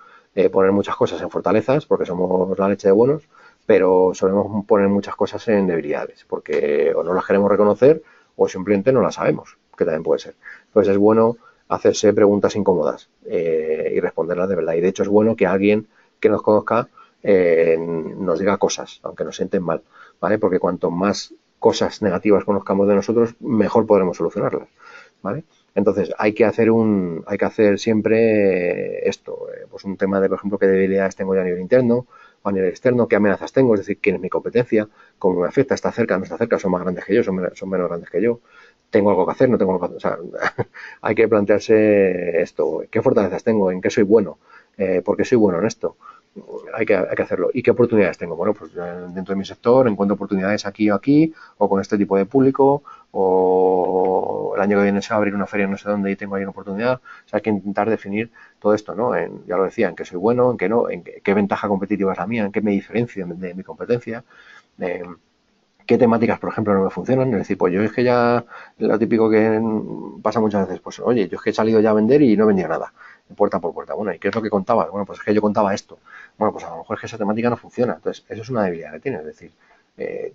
poner muchas cosas en fortalezas, porque somos la leche de buenos, pero solemos poner muchas cosas en debilidades, porque o no las queremos reconocer o simplemente no las sabemos, que también puede ser. Entonces es bueno hacerse preguntas incómodas y responderlas de verdad. Y de hecho es bueno que alguien que nos conozca nos diga cosas, aunque nos sienten mal, ¿vale? Porque cuanto más cosas negativas conozcamos de nosotros, mejor podremos solucionarlas, ¿vale? Entonces hay que hacer siempre esto, pues un tema de, por ejemplo, qué debilidades tengo yo a nivel interno o a nivel externo, qué amenazas tengo, es decir, quién es mi competencia, cómo me afecta, está cerca, no está cerca, son más grandes que yo, son menos grandes que yo, tengo algo que hacer, no tengo algo que hacer, o sea, hay que plantearse esto, qué fortalezas tengo, en qué soy bueno, por qué soy bueno en esto, hay que hacerlo. ¿Y qué oportunidades tengo? Bueno, pues dentro de mi sector encuentro oportunidades aquí o aquí, o con este tipo de público, o el año que viene se va a abrir una feria no sé dónde y tengo ahí una oportunidad. O sea, hay que intentar definir todo esto, ¿no? Ya lo decía, en qué soy bueno, en qué no, en qué ventaja competitiva es la mía, en qué me diferencia de mi competencia. Eh, qué temáticas, por ejemplo, no me funcionan. Es decir, pues yo es que ya, lo típico que pasa muchas veces, pues oye, yo es que he salido ya a vender y no vendía nada, puerta por puerta. Bueno, ¿y qué es lo que contabas? Bueno, pues es que yo contaba esto. Bueno, pues a lo mejor es que esa temática no funciona. Entonces, eso es una debilidad que tienes. Es decir, eh,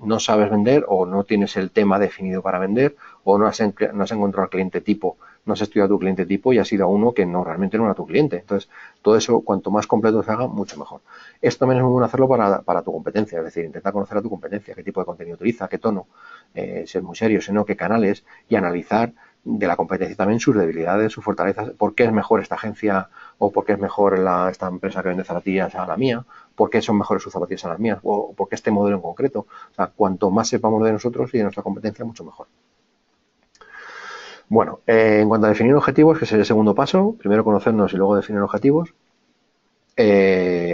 no sabes vender o no tienes el tema definido para vender o no has encontrado al cliente tipo no has estudiado tu cliente tipo y has ido a uno que no realmente no era tu cliente. Entonces, todo eso, cuanto más completo se haga, mucho mejor. Esto también es muy bueno hacerlo para tu competencia, es decir, intentar conocer a tu competencia, qué tipo de contenido utiliza, qué tono, si es muy serio, si no, qué canales, y analizar de la competencia también sus debilidades, sus fortalezas, por qué es mejor esta agencia o por qué es mejor esta empresa que vende zapatillas a la mía, por qué son mejores sus zapatillas a las mías o por qué este modelo en concreto. O sea, cuanto más sepamos de nosotros y de nuestra competencia, mucho mejor. Bueno, en cuanto a definir objetivos, que es el segundo paso, primero conocernos y luego definir objetivos, hay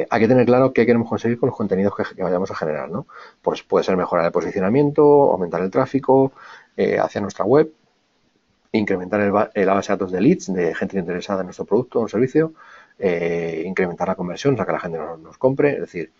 que tener claro qué queremos conseguir con los contenidos que vayamos a generar, ¿no? Pues puede ser mejorar el posicionamiento, aumentar el tráfico hacia nuestra web, incrementar la base de datos de leads, de gente interesada en nuestro producto o servicio, incrementar la conversión, o sea, que la gente nos compre, es decir,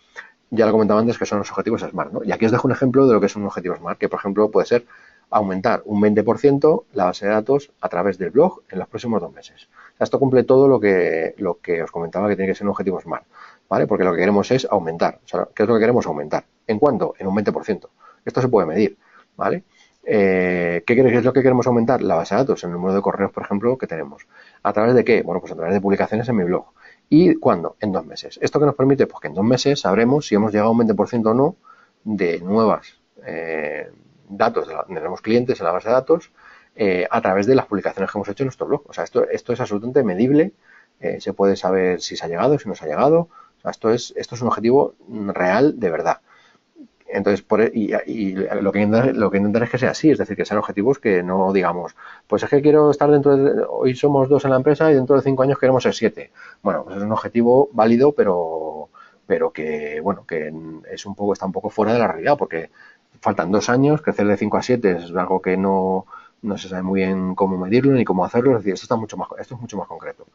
ya lo comentaba antes que son los objetivos SMART, ¿no? Y aquí os dejo un ejemplo de lo que es un objetivo SMART, que por ejemplo puede ser aumentar un 20% la base de datos a través del blog en los próximos 2 meses. O sea, esto cumple todo lo que os comentaba que tiene que ser un objetivo SMART, ¿vale? Porque lo que queremos es aumentar. O sea, ¿qué es lo que queremos aumentar? ¿En cuánto? En un 20%. Esto se puede medir, ¿vale? ¿Qué es lo que queremos aumentar? La base de datos, el número de correos, por ejemplo, que tenemos. ¿A través de qué? Bueno, pues a través de publicaciones en mi blog. ¿Y cuándo? En 2 meses. ¿Esto qué nos permite? Pues que en 2 meses sabremos si hemos llegado a un 20% o no de nuevas datos de nuevos clientes en la base de datos a través de las publicaciones que hemos hecho en nuestro blog. O sea, esto es absolutamente medible. Se puede saber si se ha llegado, si no se ha llegado. O sea, esto es un objetivo real de verdad. Entonces, lo que intentar es que sea así, es decir, que sean objetivos que no digamos, pues es que quiero estar hoy somos 2 en la empresa y dentro de 5 años queremos ser 7. Bueno, pues es un objetivo válido, pero que, bueno, que está un poco fuera de la realidad, porque faltan 2 años, crecer de 5 a 7 es algo que no se sabe muy bien cómo medirlo ni cómo hacerlo, es decir, esto es mucho más concreto,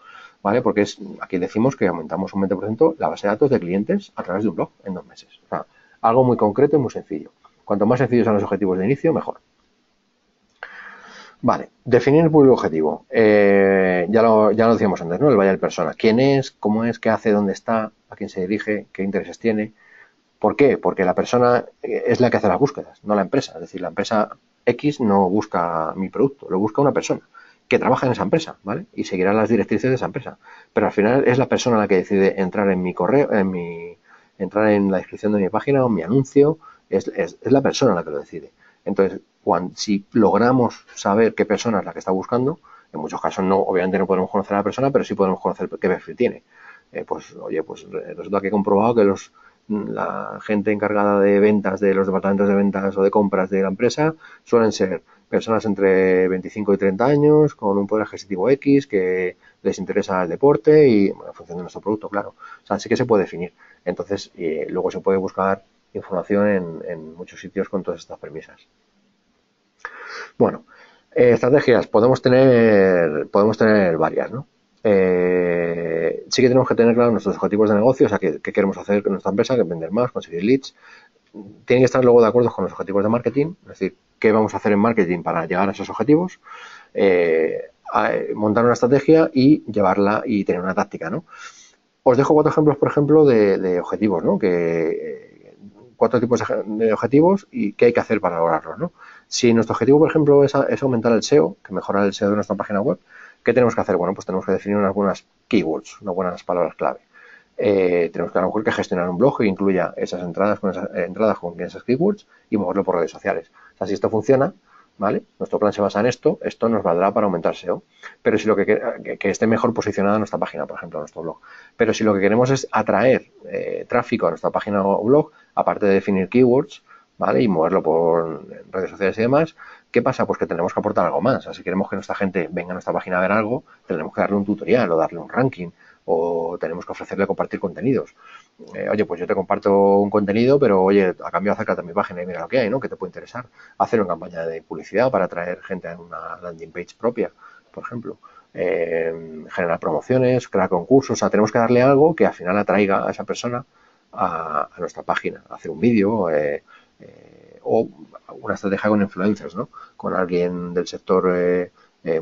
¿vale? Porque aquí decimos que aumentamos un 20% la base de datos de clientes a través de un blog en 2 meses. O sea, algo muy concreto y muy sencillo. Cuanto más sencillos sean los objetivos de inicio, mejor. Vale, definir el público objetivo. Ya lo decíamos antes, ¿no? El buyer persona. ¿Quién es? ¿Cómo es? ¿Qué hace? ¿Dónde está? ¿A quién se dirige? ¿Qué intereses tiene? ¿Por qué? Porque la persona es la que hace las búsquedas, no la empresa. Es decir, la empresa X no busca mi producto, lo busca una persona que trabaja en esa empresa, ¿vale? Y seguirá las directrices de esa empresa. Pero al final es la persona la que decide entrar en mi correo, entrar en la descripción de mi página o en mi anuncio, es la persona la que lo decide. Entonces, si logramos saber qué persona es la que está buscando, en muchos casos obviamente no podemos conocer a la persona, pero sí podemos conocer qué perfil tiene. Pues resulta que he comprobado que la gente encargada de ventas de los departamentos de ventas o de compras de la empresa suelen ser personas entre 25 y 30 años, con un poder adquisitivo X, que les interesa el deporte y, bueno, en función de nuestro producto, claro. O sea, sí que se puede definir. Entonces, luego se puede buscar información en muchos sitios con todas estas premisas. Bueno, estrategias podemos tener varias, ¿no? Sí que tenemos que tener claro nuestros objetivos de negocio, o sea, qué queremos hacer con nuestra empresa, que vender más, conseguir leads. Tienen que estar luego de acuerdo con los objetivos de marketing, es decir, qué vamos a hacer en marketing para llegar a esos objetivos, montar una estrategia y llevarla y tener una táctica, ¿no? Os dejo 4 ejemplos, por ejemplo, de objetivos, ¿no? 4 tipos de objetivos y qué hay que hacer para lograrlos, ¿no? Si nuestro objetivo, por ejemplo, es aumentar el SEO, que mejorar el SEO de nuestra página web, ¿qué tenemos que hacer? Bueno, pues tenemos que definir unas buenas keywords, unas buenas palabras clave. Tenemos que a lo mejor que gestionar un blog que incluya esas entradas con esas keywords y moverlo por redes sociales. O sea, si esto funciona, ¿vale? Nuestro plan se basa en esto nos valdrá para aumentar SEO. Pero si lo que esté mejor posicionada nuestra página, por ejemplo, nuestro blog. Pero si lo que queremos es atraer tráfico a nuestra página o blog, aparte de definir keywords, ¿vale? Y moverlo por redes sociales y demás, ¿qué pasa? Pues que tenemos que aportar algo más. O sea, si queremos que nuestra gente venga a nuestra página a ver algo, tendremos que darle un tutorial o darle un ranking o tenemos que ofrecerle compartir contenidos. Oye, pues yo te comparto un contenido, pero oye, a cambio acércate a mi página y mira lo que hay, ¿no? Que te puede interesar. Hacer una campaña de publicidad para atraer gente a una landing page propia, por ejemplo. Generar promociones, crear concursos. O sea, tenemos que darle algo que al final atraiga a esa persona a nuestra página. Hacer un vídeo o una estrategia con influencers, ¿no? Con alguien del sector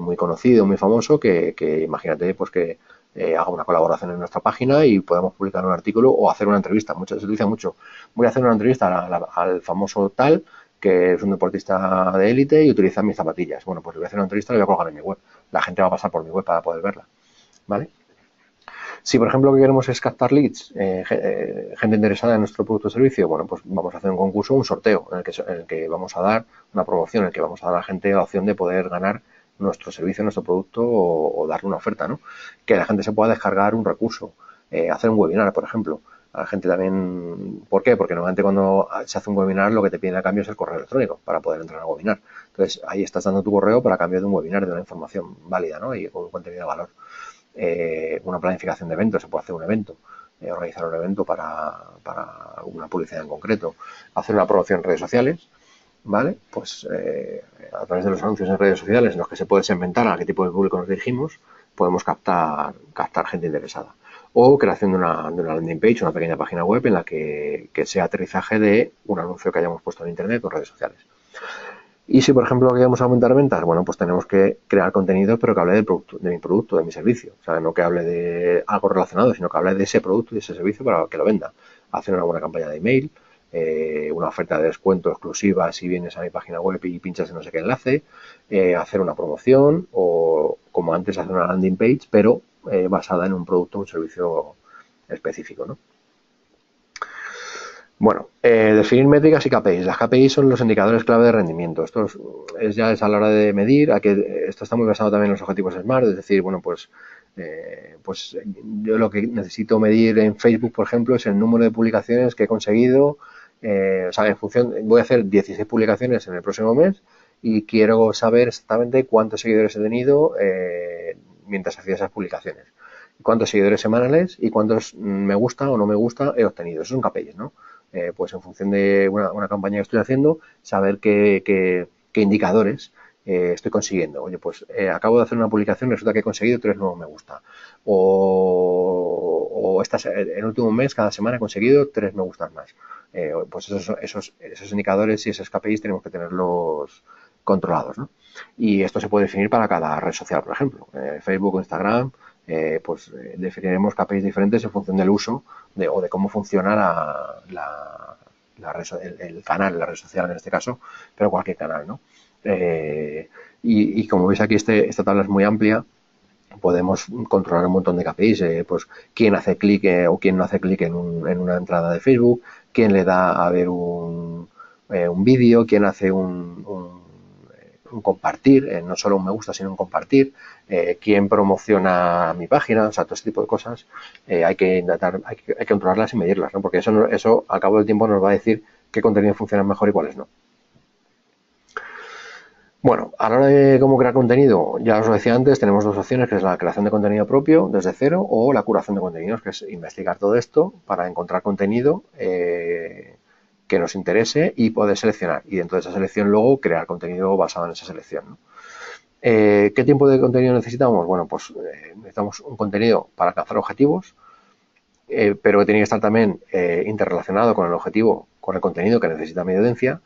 muy conocido, muy famoso, que imagínate, pues que haga una colaboración en nuestra página y podemos publicar un artículo o hacer una entrevista. Se utiliza mucho. Voy a hacer una entrevista al famoso tal que es un deportista de élite y utiliza mis zapatillas. Bueno, pues le voy a hacer una entrevista y la voy a colgar en mi web. La gente va a pasar por mi web para poder verla, ¿vale? Si, por ejemplo, lo que queremos es captar leads, gente interesada en nuestro producto o servicio, bueno, pues vamos a hacer un concurso, un sorteo, en el que vamos a dar una promoción, en el que vamos a dar a la gente la opción de poder ganar nuestro servicio, nuestro producto o darle una oferta, ¿no? Que la gente se pueda descargar un recurso, hacer un webinar, por ejemplo. A la gente también, ¿por qué? Porque normalmente cuando se hace un webinar lo que te piden a cambio es el correo electrónico para poder entrar al webinar. Entonces ahí estás dando tu correo para cambio de un webinar, de una información válida, ¿no? Y con un contenido de valor. Una planificación de eventos, se puede hacer un evento, organizar un evento para una publicidad en concreto, hacer una promoción en redes sociales, ¿vale? Pues a través de los anuncios en redes sociales en los que se puede segmentar a qué tipo de público nos dirigimos, podemos captar gente interesada. O creación de una landing page, una pequeña página web en la que sea aterrizaje de un anuncio que hayamos puesto en internet o redes sociales. Y si, por ejemplo, queremos aumentar ventas, bueno, pues tenemos que crear contenido, pero que hable del producto, de mi producto, de mi servicio. O sea, no que hable de algo relacionado, sino que hable de ese producto y de ese servicio para que lo venda. Hacer una buena campaña de email, una oferta de descuento exclusiva si vienes a mi página web y pinchas en no sé qué enlace, hacer una promoción o, como antes, hacer una landing page, pero basada en un producto o un servicio específico, ¿no? Bueno, definir métricas y KPIs. Las KPIs son los indicadores clave de rendimiento. Esto ya es a la hora de medir. Esto está muy basado también en los objetivos SMART, es decir, bueno, pues yo lo que necesito medir en Facebook, por ejemplo, es el número de publicaciones que he conseguido. O sea, en función, voy a hacer 16 publicaciones en el próximo mes y quiero saber exactamente cuántos seguidores he tenido mientras hacía esas publicaciones. Cuántos seguidores semanales y cuántos me gusta o no me gusta he obtenido. Esos son KPIs, ¿no? Pues en función de una campaña que estoy haciendo, saber qué indicadores estoy consiguiendo. Oye, pues acabo de hacer una publicación, resulta que he conseguido 3 nuevos me gusta. O en el último mes, cada semana he conseguido 3 me gustas más. Pues esos indicadores y esos KPIs tenemos que tenerlos controlados, ¿no? Y esto se puede definir para cada red social, por ejemplo. Facebook o Instagram, definiremos KPIs diferentes en función del uso o de cómo funciona el canal, la red social en este caso, pero cualquier canal, ¿no? Y como veis aquí, esta tabla es muy amplia. Podemos controlar un montón de KPIs, pues quién hace clic o quién no hace clic en una entrada de Facebook, quién le da a ver un vídeo, quién hace un compartir, no solo un me gusta, sino un compartir, quién promociona mi página, o sea, todo este tipo de cosas hay que controlarlas y medirlas, ¿no? Porque eso al cabo del tiempo nos va a decir qué contenido funciona mejor y cuáles no. Bueno, a la hora de cómo crear contenido, ya os lo decía antes, tenemos dos opciones, que es la creación de contenido propio desde cero o la curación de contenidos, que es investigar todo esto para encontrar contenido que nos interese y poder seleccionar. Y dentro de esa selección luego crear contenido basado en esa selección, ¿no? ¿Qué tipo de contenido necesitamos? Bueno, pues necesitamos un contenido para alcanzar objetivos, pero que tiene que estar también interrelacionado con el objetivo, con el contenido que necesita mi audiencia,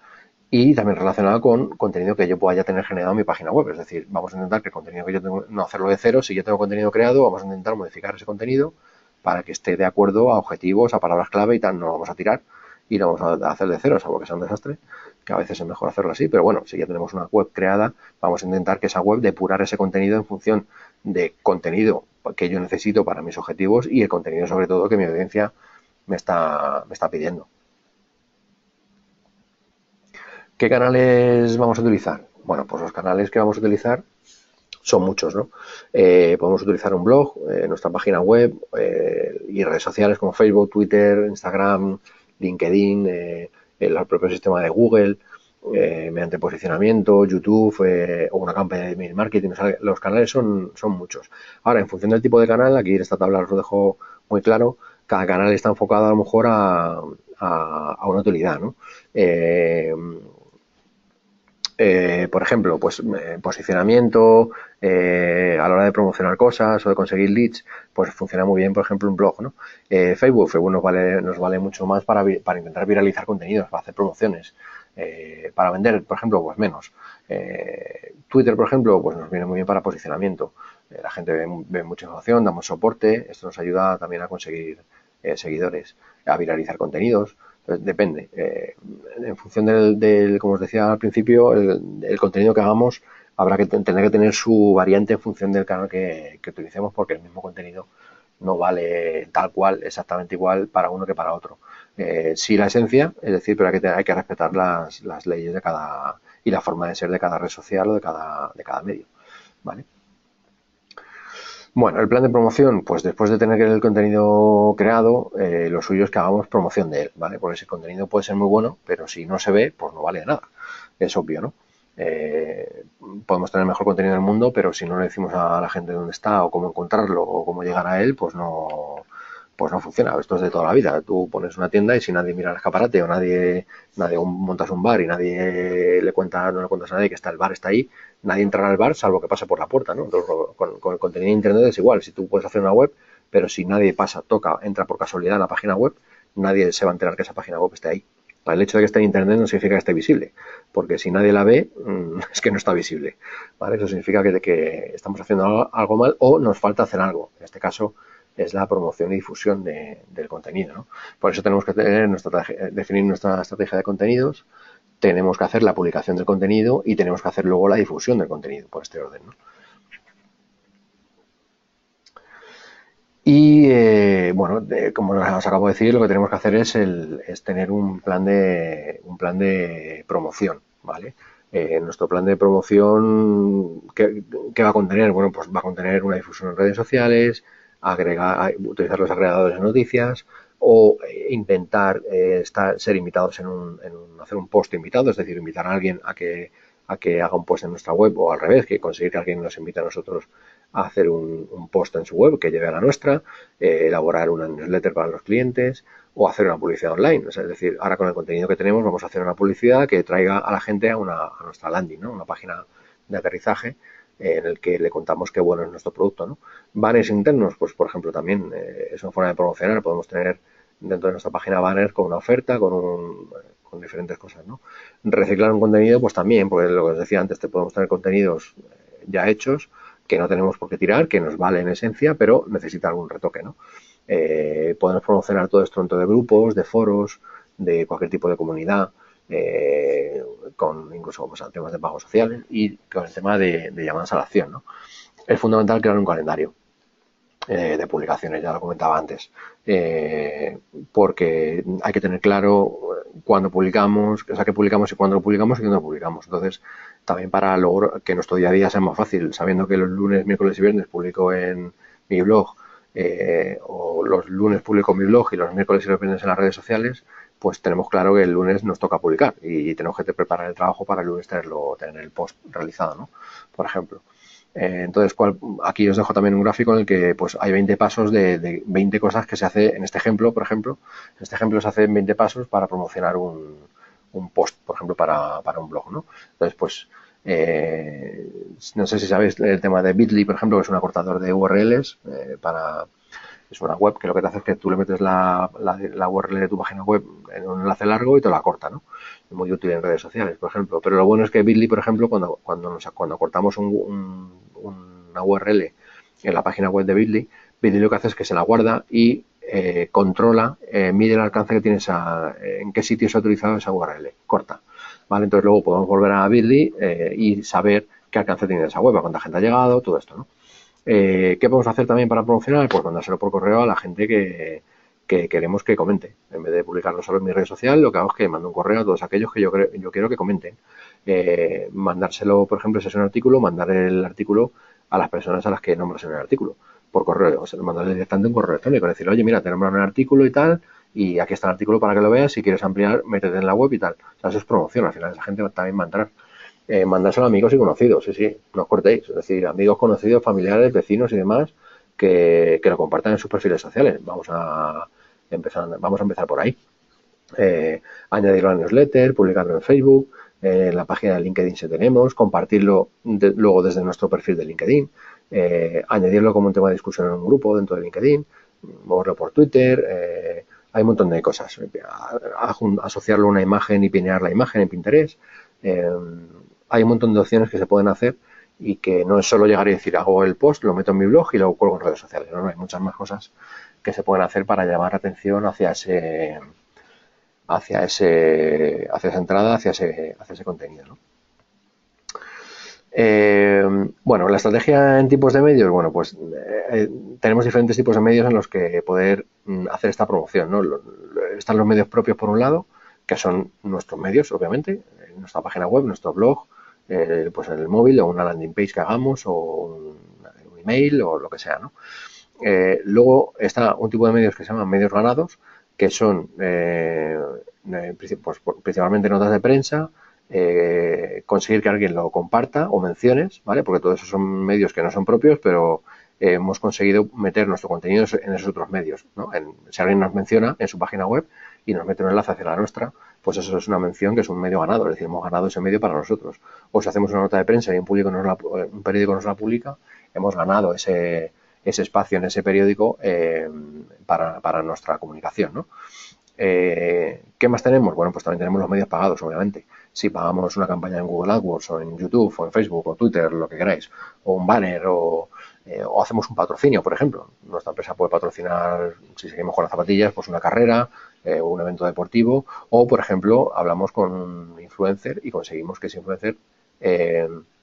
y también relacionado con contenido que yo pueda ya tener generado en mi página web. Es decir, vamos a intentar que el contenido que yo tengo, no hacerlo de cero. Si yo tengo contenido creado, vamos a intentar modificar ese contenido para que esté de acuerdo a objetivos, a palabras clave y tal. No lo vamos a tirar y lo vamos a hacer de cero, salvo que sea un desastre, que a veces es mejor hacerlo así. Pero bueno, si ya tenemos una web creada, vamos a intentar que esa web depurar ese contenido en función de contenido que yo necesito para mis objetivos y el contenido sobre todo que mi audiencia me está pidiendo. ¿Qué canales vamos a utilizar? Bueno, pues los canales que vamos a utilizar son muchos, ¿no? Podemos utilizar un blog, nuestra página web y redes sociales como Facebook, Twitter, Instagram, LinkedIn, el propio sistema de Google, mediante posicionamiento, YouTube o una campaña de email marketing. O sea, los canales son muchos. Ahora, en función del tipo de canal, aquí en esta tabla os lo dejo muy claro, cada canal está enfocado a lo mejor a una utilidad, ¿no? Por ejemplo, pues posicionamiento a la hora de promocionar cosas o de conseguir leads, pues funciona muy bien, por ejemplo, un blog, ¿no? Facebook nos vale mucho más para intentar viralizar contenidos, para hacer promociones, para vender, por ejemplo, pues menos. Twitter, por ejemplo, pues nos viene muy bien para posicionamiento. La gente ve mucha información, damos soporte, esto nos ayuda también a conseguir seguidores, a viralizar contenidos. Depende. En función como os decía al principio, el contenido que hagamos habrá que tendrá que tener su variante en función del canal que utilicemos, porque el mismo contenido no vale tal cual, exactamente igual para uno que para otro. Sí la esencia, es decir, pero hay que respetar las leyes de cada y la forma de ser de cada red social o de cada medio, ¿vale? Bueno, el plan de promoción, pues después de tener el contenido creado, lo suyo es que hagamos promoción de él, ¿vale? Porque ese contenido puede ser muy bueno, pero si no se ve, pues no vale de nada. Es obvio, ¿no? Eh, Podemos tener el mejor contenido del mundo, pero si no le decimos a la gente dónde está o cómo encontrarlo o cómo llegar a él, pues no funciona. Esto es de toda la vida. Tú pones una tienda y si nadie mira el escaparate o nadie montas un bar y nadie no le cuentas a nadie que está el bar está ahí, nadie entrará al bar salvo que pase por la puerta, ¿no? Entonces, con el contenido de internet es igual. Si tú puedes hacer una web, pero si nadie entra por casualidad a la página web, nadie se va a enterar que esa página web esté ahí. El hecho de que esté en internet no significa que esté visible, porque si nadie la ve, es que no está visible, ¿vale? Eso significa que estamos haciendo algo mal o nos falta hacer algo. En este caso es la promoción y difusión del contenido, ¿no? Por eso tenemos que definir nuestra estrategia de contenidos, tenemos que hacer la publicación del contenido y tenemos que hacer luego la difusión del contenido, por este orden, ¿no? Y bueno, como os acabo de decir, lo que tenemos que hacer es tener un plan de promoción, ¿vale? Nuestro plan de promoción, ¿qué va a contener? Bueno, pues va a contener una difusión en redes sociales, utilizar los agregadores de noticias o intentar ser invitados hacer un post invitado, es decir, invitar a alguien a que haga un post en nuestra web o al revés, que conseguir que alguien nos invite a nosotros a hacer un post en su web que lleve a la nuestra, elaborar una newsletter para los clientes o hacer una publicidad online. O sea, es decir, ahora con el contenido que tenemos vamos a hacer una publicidad que traiga a la gente a nuestra landing, ¿no? Una página de aterrizaje en el que le contamos qué bueno es nuestro producto, ¿no? Banners internos, pues por ejemplo también es una forma de promocionar. Podemos tener dentro de nuestra página banners con una oferta, con diferentes cosas, ¿no? Reciclar un contenido, pues también, porque lo que os decía antes, podemos tener contenidos ya hechos que no tenemos por qué tirar, que nos vale en esencia, pero necesita algún retoque, ¿no? Podemos promocionar todo esto dentro de grupos, de foros, de cualquier tipo de comunidad, con incluso pues, temas de pagos sociales y con el tema de llamadas a la acción, ¿no? Es fundamental crear un calendario de publicaciones, ya lo comentaba antes, porque hay que tener claro cuándo publicamos, o sea, qué publicamos y cuándo lo publicamos y cuándo lo publicamos. Entonces, también para luego que nuestro día a día sea más fácil, sabiendo que los lunes, miércoles y viernes publico en mi blog, o los lunes publico en mi blog y los miércoles y los viernes en las redes sociales, pues tenemos claro que el lunes nos toca publicar y tenemos que preparar el trabajo para el lunes tener el post realizado, ¿no? Por ejemplo. Entonces, aquí os dejo también un gráfico en el que pues hay 20 pasos de 20 cosas que se hace en este ejemplo, por ejemplo. En este ejemplo se hacen 20 pasos para promocionar un post, por ejemplo, para un blog, ¿no? Entonces, pues, no sé si sabéis el tema de Bitly, por ejemplo, que es un acortador de URLs es una web que lo que te hace es que tú le metes la URL de tu página web en un enlace largo y te la corta, ¿no? Es muy útil en redes sociales, por ejemplo. Pero lo bueno es que Bitly, por ejemplo, cuando cortamos una URL en la página web de Bitly, Bitly lo que hace es que se la guarda y controla, mide el alcance que tiene en qué sitio se ha utilizado esa URL, corta. ¿Vale? Entonces luego podemos volver a Bitly y saber qué alcance tiene esa web, a cuánta gente ha llegado, todo esto, ¿no? ¿Qué podemos hacer también para promocionar? Pues mandárselo por correo a la gente que queremos que comente. En vez de publicarlo solo en mi red social, lo que hago es que mando un correo a todos aquellos que yo quiero que comenten. Mandárselo, por ejemplo, si es un artículo, mandar el artículo a las personas a las que nombras en el artículo, por correo. O sea, mandarle directamente un correo electrónico, decirle, oye, mira, te nombran un artículo y tal, y aquí está el artículo para que lo veas, si quieres ampliar, métete en la web y tal. O sea, eso es promoción, al final esa gente también va a entrar. Mandárselo a amigos y conocidos, sí, no os cortéis, es decir, amigos, conocidos, familiares, vecinos y demás que lo compartan en sus perfiles sociales. Vamos a empezar por ahí. Añadirlo a la newsletter, publicarlo en Facebook, en la página de LinkedIn si tenemos, compartirlo luego desde nuestro perfil de LinkedIn, añadirlo como un tema de discusión en un grupo dentro de LinkedIn, moverlo por Twitter, hay un montón de cosas. Asociarlo a una imagen y pinear la imagen en Pinterest. Hay un montón de opciones que se pueden hacer y que no es solo llegar y decir hago el post, lo meto en mi blog y lo cuelgo en redes sociales. No, hay muchas más cosas que se pueden hacer para llamar atención hacia hacia esa entrada, hacia ese contenido, ¿no? Bueno, la estrategia en tipos de medios, bueno, pues tenemos diferentes tipos de medios en los que poder hacer esta promoción, ¿no? Están los medios propios por un lado, que son nuestros medios, obviamente, nuestra página web, nuestro blog, pues en el móvil o una landing page que hagamos o un email o lo que sea, ¿no? Luego está un tipo de medios que se llaman medios ganados, que son pues, principalmente notas de prensa, conseguir que alguien lo comparta o menciones, ¿vale? Porque todos esos son medios que no son propios, pero hemos conseguido meter nuestro contenido en esos otros medios, ¿no? Si alguien nos menciona en su página web y nos mete un enlace hacia la nuestra, pues eso es una mención que es un medio ganado, es decir, hemos ganado ese medio para nosotros. O si hacemos una nota de prensa y un periódico nos la publica, hemos ganado ese espacio en ese periódico para nuestra comunicación, ¿no? ¿Qué más tenemos? Bueno, pues también tenemos los medios pagados, obviamente. Si pagamos una campaña en Google AdWords o en YouTube o en Facebook o Twitter, lo que queráis, o un banner o hacemos un patrocinio, por ejemplo. Nuestra empresa puede patrocinar, si seguimos con las zapatillas, pues una carrera o un evento deportivo, o por ejemplo, hablamos con un influencer y conseguimos que ese influencer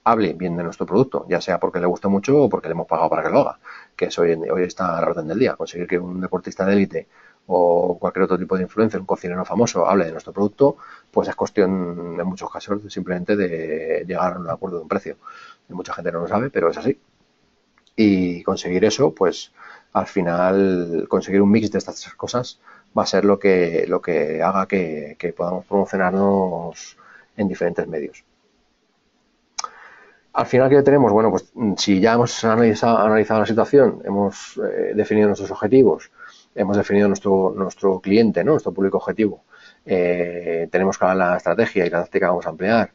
hable bien de nuestro producto, ya sea porque le gusta mucho o porque le hemos pagado para que lo haga, que es hoy está a la orden del día. Conseguir que un deportista de élite o cualquier otro tipo de influencer, un cocinero famoso, hable de nuestro producto, pues es cuestión en muchos casos simplemente de llegar a un acuerdo de un precio. Mucha gente no lo sabe, pero es así. Y conseguir eso, pues al final conseguir un mix de estas tres cosas va a ser lo que haga que podamos promocionarnos en diferentes medios. Al final, ¿qué tenemos? Bueno, pues si ya hemos analizado la situación, hemos definido nuestros objetivos, hemos definido nuestro cliente, ¿no? Nuestro público objetivo, tenemos clara la estrategia y la táctica que vamos a emplear,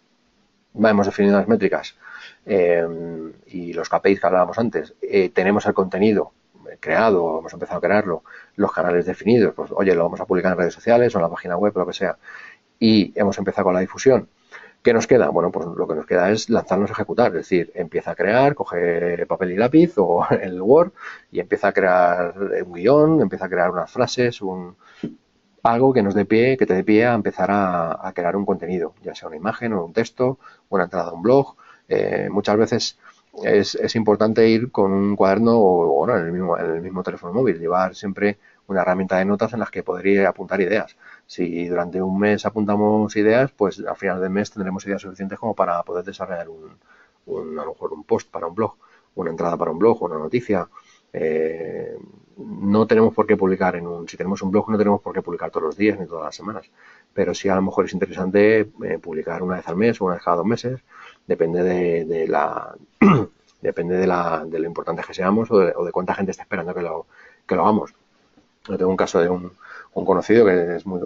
hemos definido las métricas y los KPIs que hablábamos antes, tenemos el contenido creado, hemos empezado a crearlo, los canales definidos, pues oye, lo vamos a publicar en redes sociales o en la página web o lo que sea, y hemos empezado con la difusión. ¿Qué nos queda? Bueno, pues lo que nos queda es lanzarnos a ejecutar, es decir, empieza a crear, coge papel y lápiz o el Word y empieza a crear un guión, empieza a crear unas frases, algo que nos dé pie, que te dé pie a empezar a crear un contenido, ya sea una imagen o un texto, una entrada a un blog. Muchas veces es importante ir con un cuaderno o no, en el mismo teléfono móvil, llevar siempre una herramienta de notas en las que podría apuntar ideas. Si durante un mes apuntamos ideas, pues al final del mes tendremos ideas suficientes como para poder desarrollar a lo mejor un post para un blog, una entrada para un blog, una noticia. No tenemos por qué publicar si tenemos un blog no tenemos por qué publicar todos los días ni todas las semanas, pero sí a lo mejor es interesante publicar una vez al mes o una vez cada 2 meses, depende depende de lo importante que seamos o de cuánta gente está esperando que lo hagamos. Yo tengo un caso de un conocido que es muy,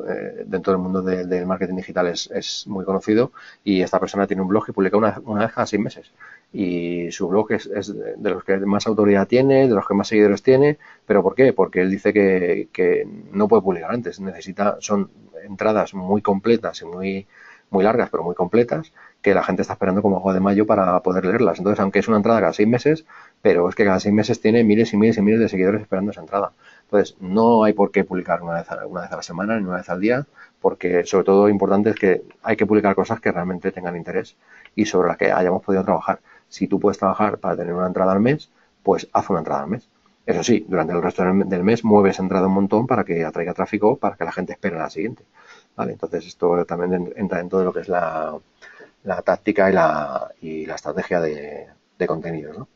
dentro del mundo del marketing digital es muy conocido, y esta persona tiene un blog y publica una vez cada 6 meses, y su blog es de los que más autoridad tiene, de los que más seguidores tiene. ¿Pero por qué? Porque él dice que no puede publicar antes, son entradas muy completas y muy largas, pero muy completas, que la gente está esperando como agua de mayo para poder leerlas. Entonces, aunque es una entrada cada 6 meses, pero es que cada 6 meses tiene miles y miles y miles de seguidores esperando esa entrada. Entonces, no hay por qué publicar una vez a la semana ni una vez al día, porque sobre todo importante es que hay que publicar cosas que realmente tengan interés y sobre las que hayamos podido trabajar. Si tú puedes trabajar para tener una entrada al mes, pues haz una entrada al mes. Eso sí, durante el resto del mes mueves entrada un montón para que atraiga tráfico, para que la gente espere a la siguiente. ¿Vale? Entonces, esto también entra dentro de lo que es la táctica y la estrategia de contenidos, ¿no?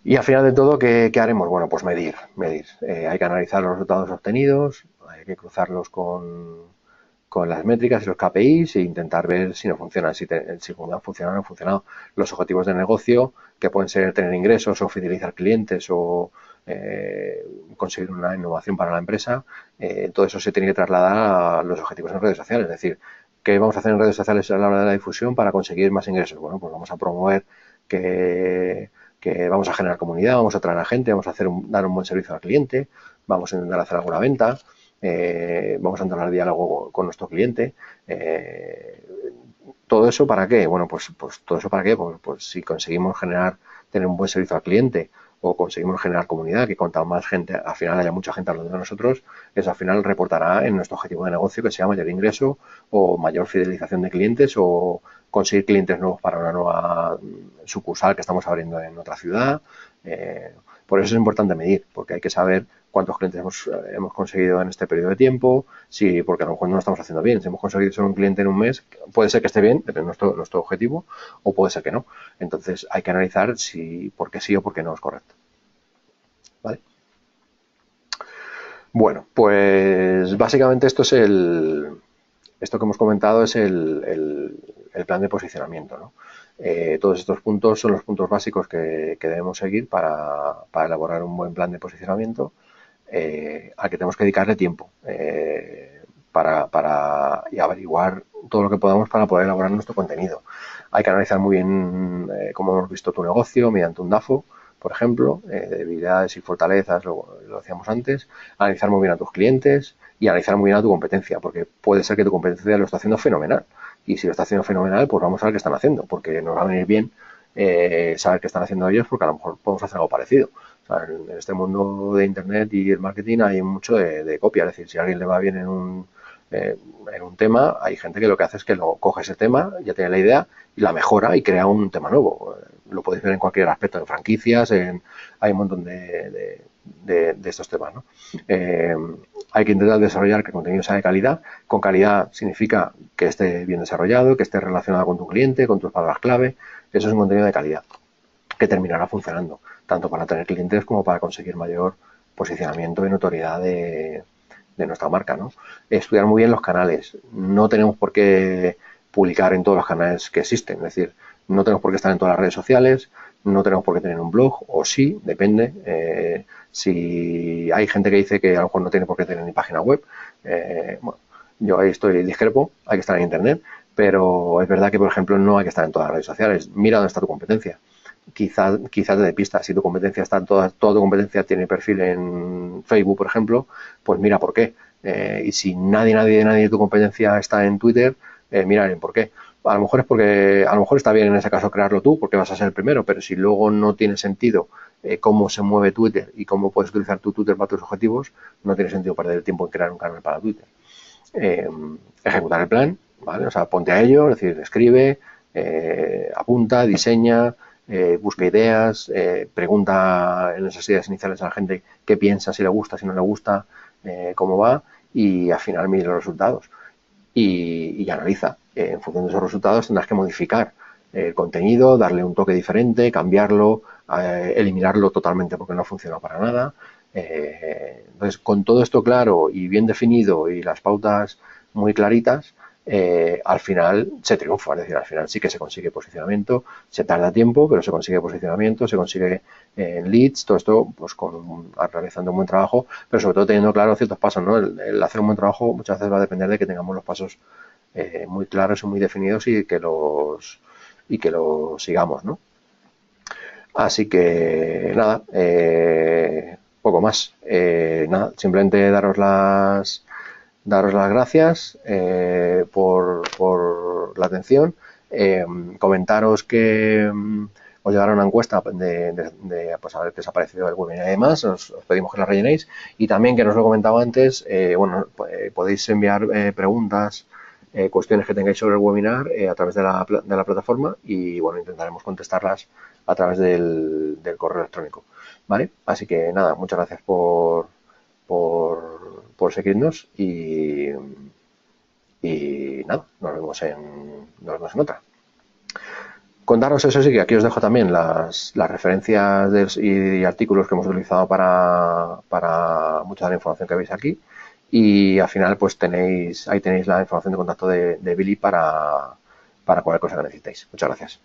Y al final de todo, ¿qué haremos? Bueno, pues medir. Hay que analizar los resultados obtenidos, hay que cruzarlos con las métricas y los KPIs e intentar ver si no funcionan, si han funcionado o no han funcionado. Los objetivos de negocio, que pueden ser tener ingresos o fidelizar clientes o conseguir una innovación para la empresa, todo eso se tiene que trasladar a los objetivos en redes sociales. Es decir, ¿qué vamos a hacer en redes sociales a la hora de la difusión para conseguir más ingresos? Bueno, pues vamos a promover que vamos a generar comunidad, vamos a atraer a gente, vamos a dar un buen servicio al cliente, vamos a intentar hacer alguna venta, vamos a entrar al diálogo con nuestro cliente. ¿Todo eso para qué? Bueno, pues todo eso para qué, pues si conseguimos tener un buen servicio al cliente o conseguimos generar comunidad, que cuanta más gente, al final haya mucha gente hablando de nosotros, eso al final reportará en nuestro objetivo de negocio, que sea mayor ingreso o mayor fidelización de clientes o conseguir clientes nuevos para una nueva sucursal que estamos abriendo en otra ciudad. Por eso es importante medir, porque hay que saber cuántos clientes hemos conseguido en este periodo de tiempo, si, porque a lo mejor no lo estamos haciendo bien. Si hemos conseguido solo un cliente en un mes, puede ser que esté bien, depende de nuestro objetivo, o puede ser que no. Entonces hay que analizar si por qué sí o por qué no es correcto. ¿Vale? Bueno, pues básicamente esto que hemos comentado es el plan de posicionamiento, ¿no? Todos estos puntos son los puntos básicos que debemos seguir para elaborar un buen plan de posicionamiento al que tenemos que dedicarle tiempo y averiguar todo lo que podamos para poder elaborar nuestro contenido. Hay que analizar muy bien cómo hemos visto tu negocio mediante un DAFO, por ejemplo, debilidades y fortalezas, lo decíamos antes, analizar muy bien a tus clientes y analizar muy bien a tu competencia, porque puede ser que tu competencia lo está haciendo fenomenal. Y si lo está haciendo fenomenal, pues vamos a ver qué están haciendo, porque nos va a venir bien saber qué están haciendo ellos, porque a lo mejor podemos hacer algo parecido. O sea, en este mundo de Internet y el marketing hay mucho de copia, es decir, si a alguien le va bien en un tema, hay gente que lo que hace es que lo coge ese tema, ya tiene la idea y la mejora y crea un tema nuevo. Lo podéis ver en cualquier aspecto, en franquicias, hay un montón de estos temas, ¿no? Hay que intentar desarrollar que el contenido sea de calidad. Con calidad significa que esté bien desarrollado, que esté relacionado con tu cliente, con tus palabras clave. Eso es un contenido de calidad que terminará funcionando, tanto para tener clientes como para conseguir mayor posicionamiento y notoriedad de nuestra marca, ¿no? Estudiar muy bien los canales. No tenemos por qué publicar en todos los canales que existen, es decir, no tenemos por qué estar en todas las redes sociales, no tenemos por qué tener un blog, o sí, depende. Si hay gente que dice que a lo mejor no tiene por qué tener ni página web, bueno, yo ahí estoy discrepo, hay que estar en Internet, pero es verdad que, por ejemplo, no hay que estar en todas las redes sociales. Mira dónde está tu competencia. Quizás te dé pistas. Si tu competencia está, toda tu competencia tiene perfil en Facebook, por ejemplo, pues mira por qué. Y si nadie de tu competencia está en Twitter, mira en por qué. A lo mejor es porque, a lo mejor está bien en ese caso crearlo tú, porque vas a ser el primero, pero si luego no tiene sentido cómo se mueve Twitter y cómo puedes utilizar tu Twitter para tus objetivos, no tiene sentido perder el tiempo en crear un canal para Twitter. Ejecutar el plan, ¿vale? O sea, ponte a ello, es decir, escribe, apunta, diseña, busca ideas, pregunta en esas ideas iniciales a la gente qué piensa, si le gusta, si no le gusta, cómo va, y al final mide los resultados y analiza. En función de esos resultados tendrás que modificar el contenido, darle un toque diferente, cambiarlo, eliminarlo totalmente porque no funciona para nada. Entonces, con todo esto claro y bien definido y las pautas muy claritas, al final se triunfa, es decir, al final sí que se consigue posicionamiento, se tarda tiempo, pero se consigue posicionamiento, se consigue leads, todo esto pues realizando un buen trabajo, pero sobre todo teniendo claro ciertos pasos, ¿no? El hacer un buen trabajo muchas veces va a depender de que tengamos los pasos muy claros y muy definidos y que los sigamos, ¿no? Así que nada, poco más. Nada, simplemente daros las gracias por la atención. Comentaros que os llegará una encuesta pues a ver qué os ha parecido el webinar y demás. Os pedimos que la rellenéis y también, que no os lo he comentado antes, bueno, podéis enviar preguntas, cuestiones que tengáis sobre el webinar a través de la plataforma y bueno, intentaremos contestarlas a través del correo electrónico, ¿vale? Así que nada, muchas gracias por seguirnos y nada, nos vemos en otra. Contaros eso sí, que aquí os dejo también las referencias y artículos que hemos utilizado para mucha de la información que veis aquí, y al final pues ahí tenéis la información de contacto de Billy para cualquier cosa que necesitéis. Muchas gracias.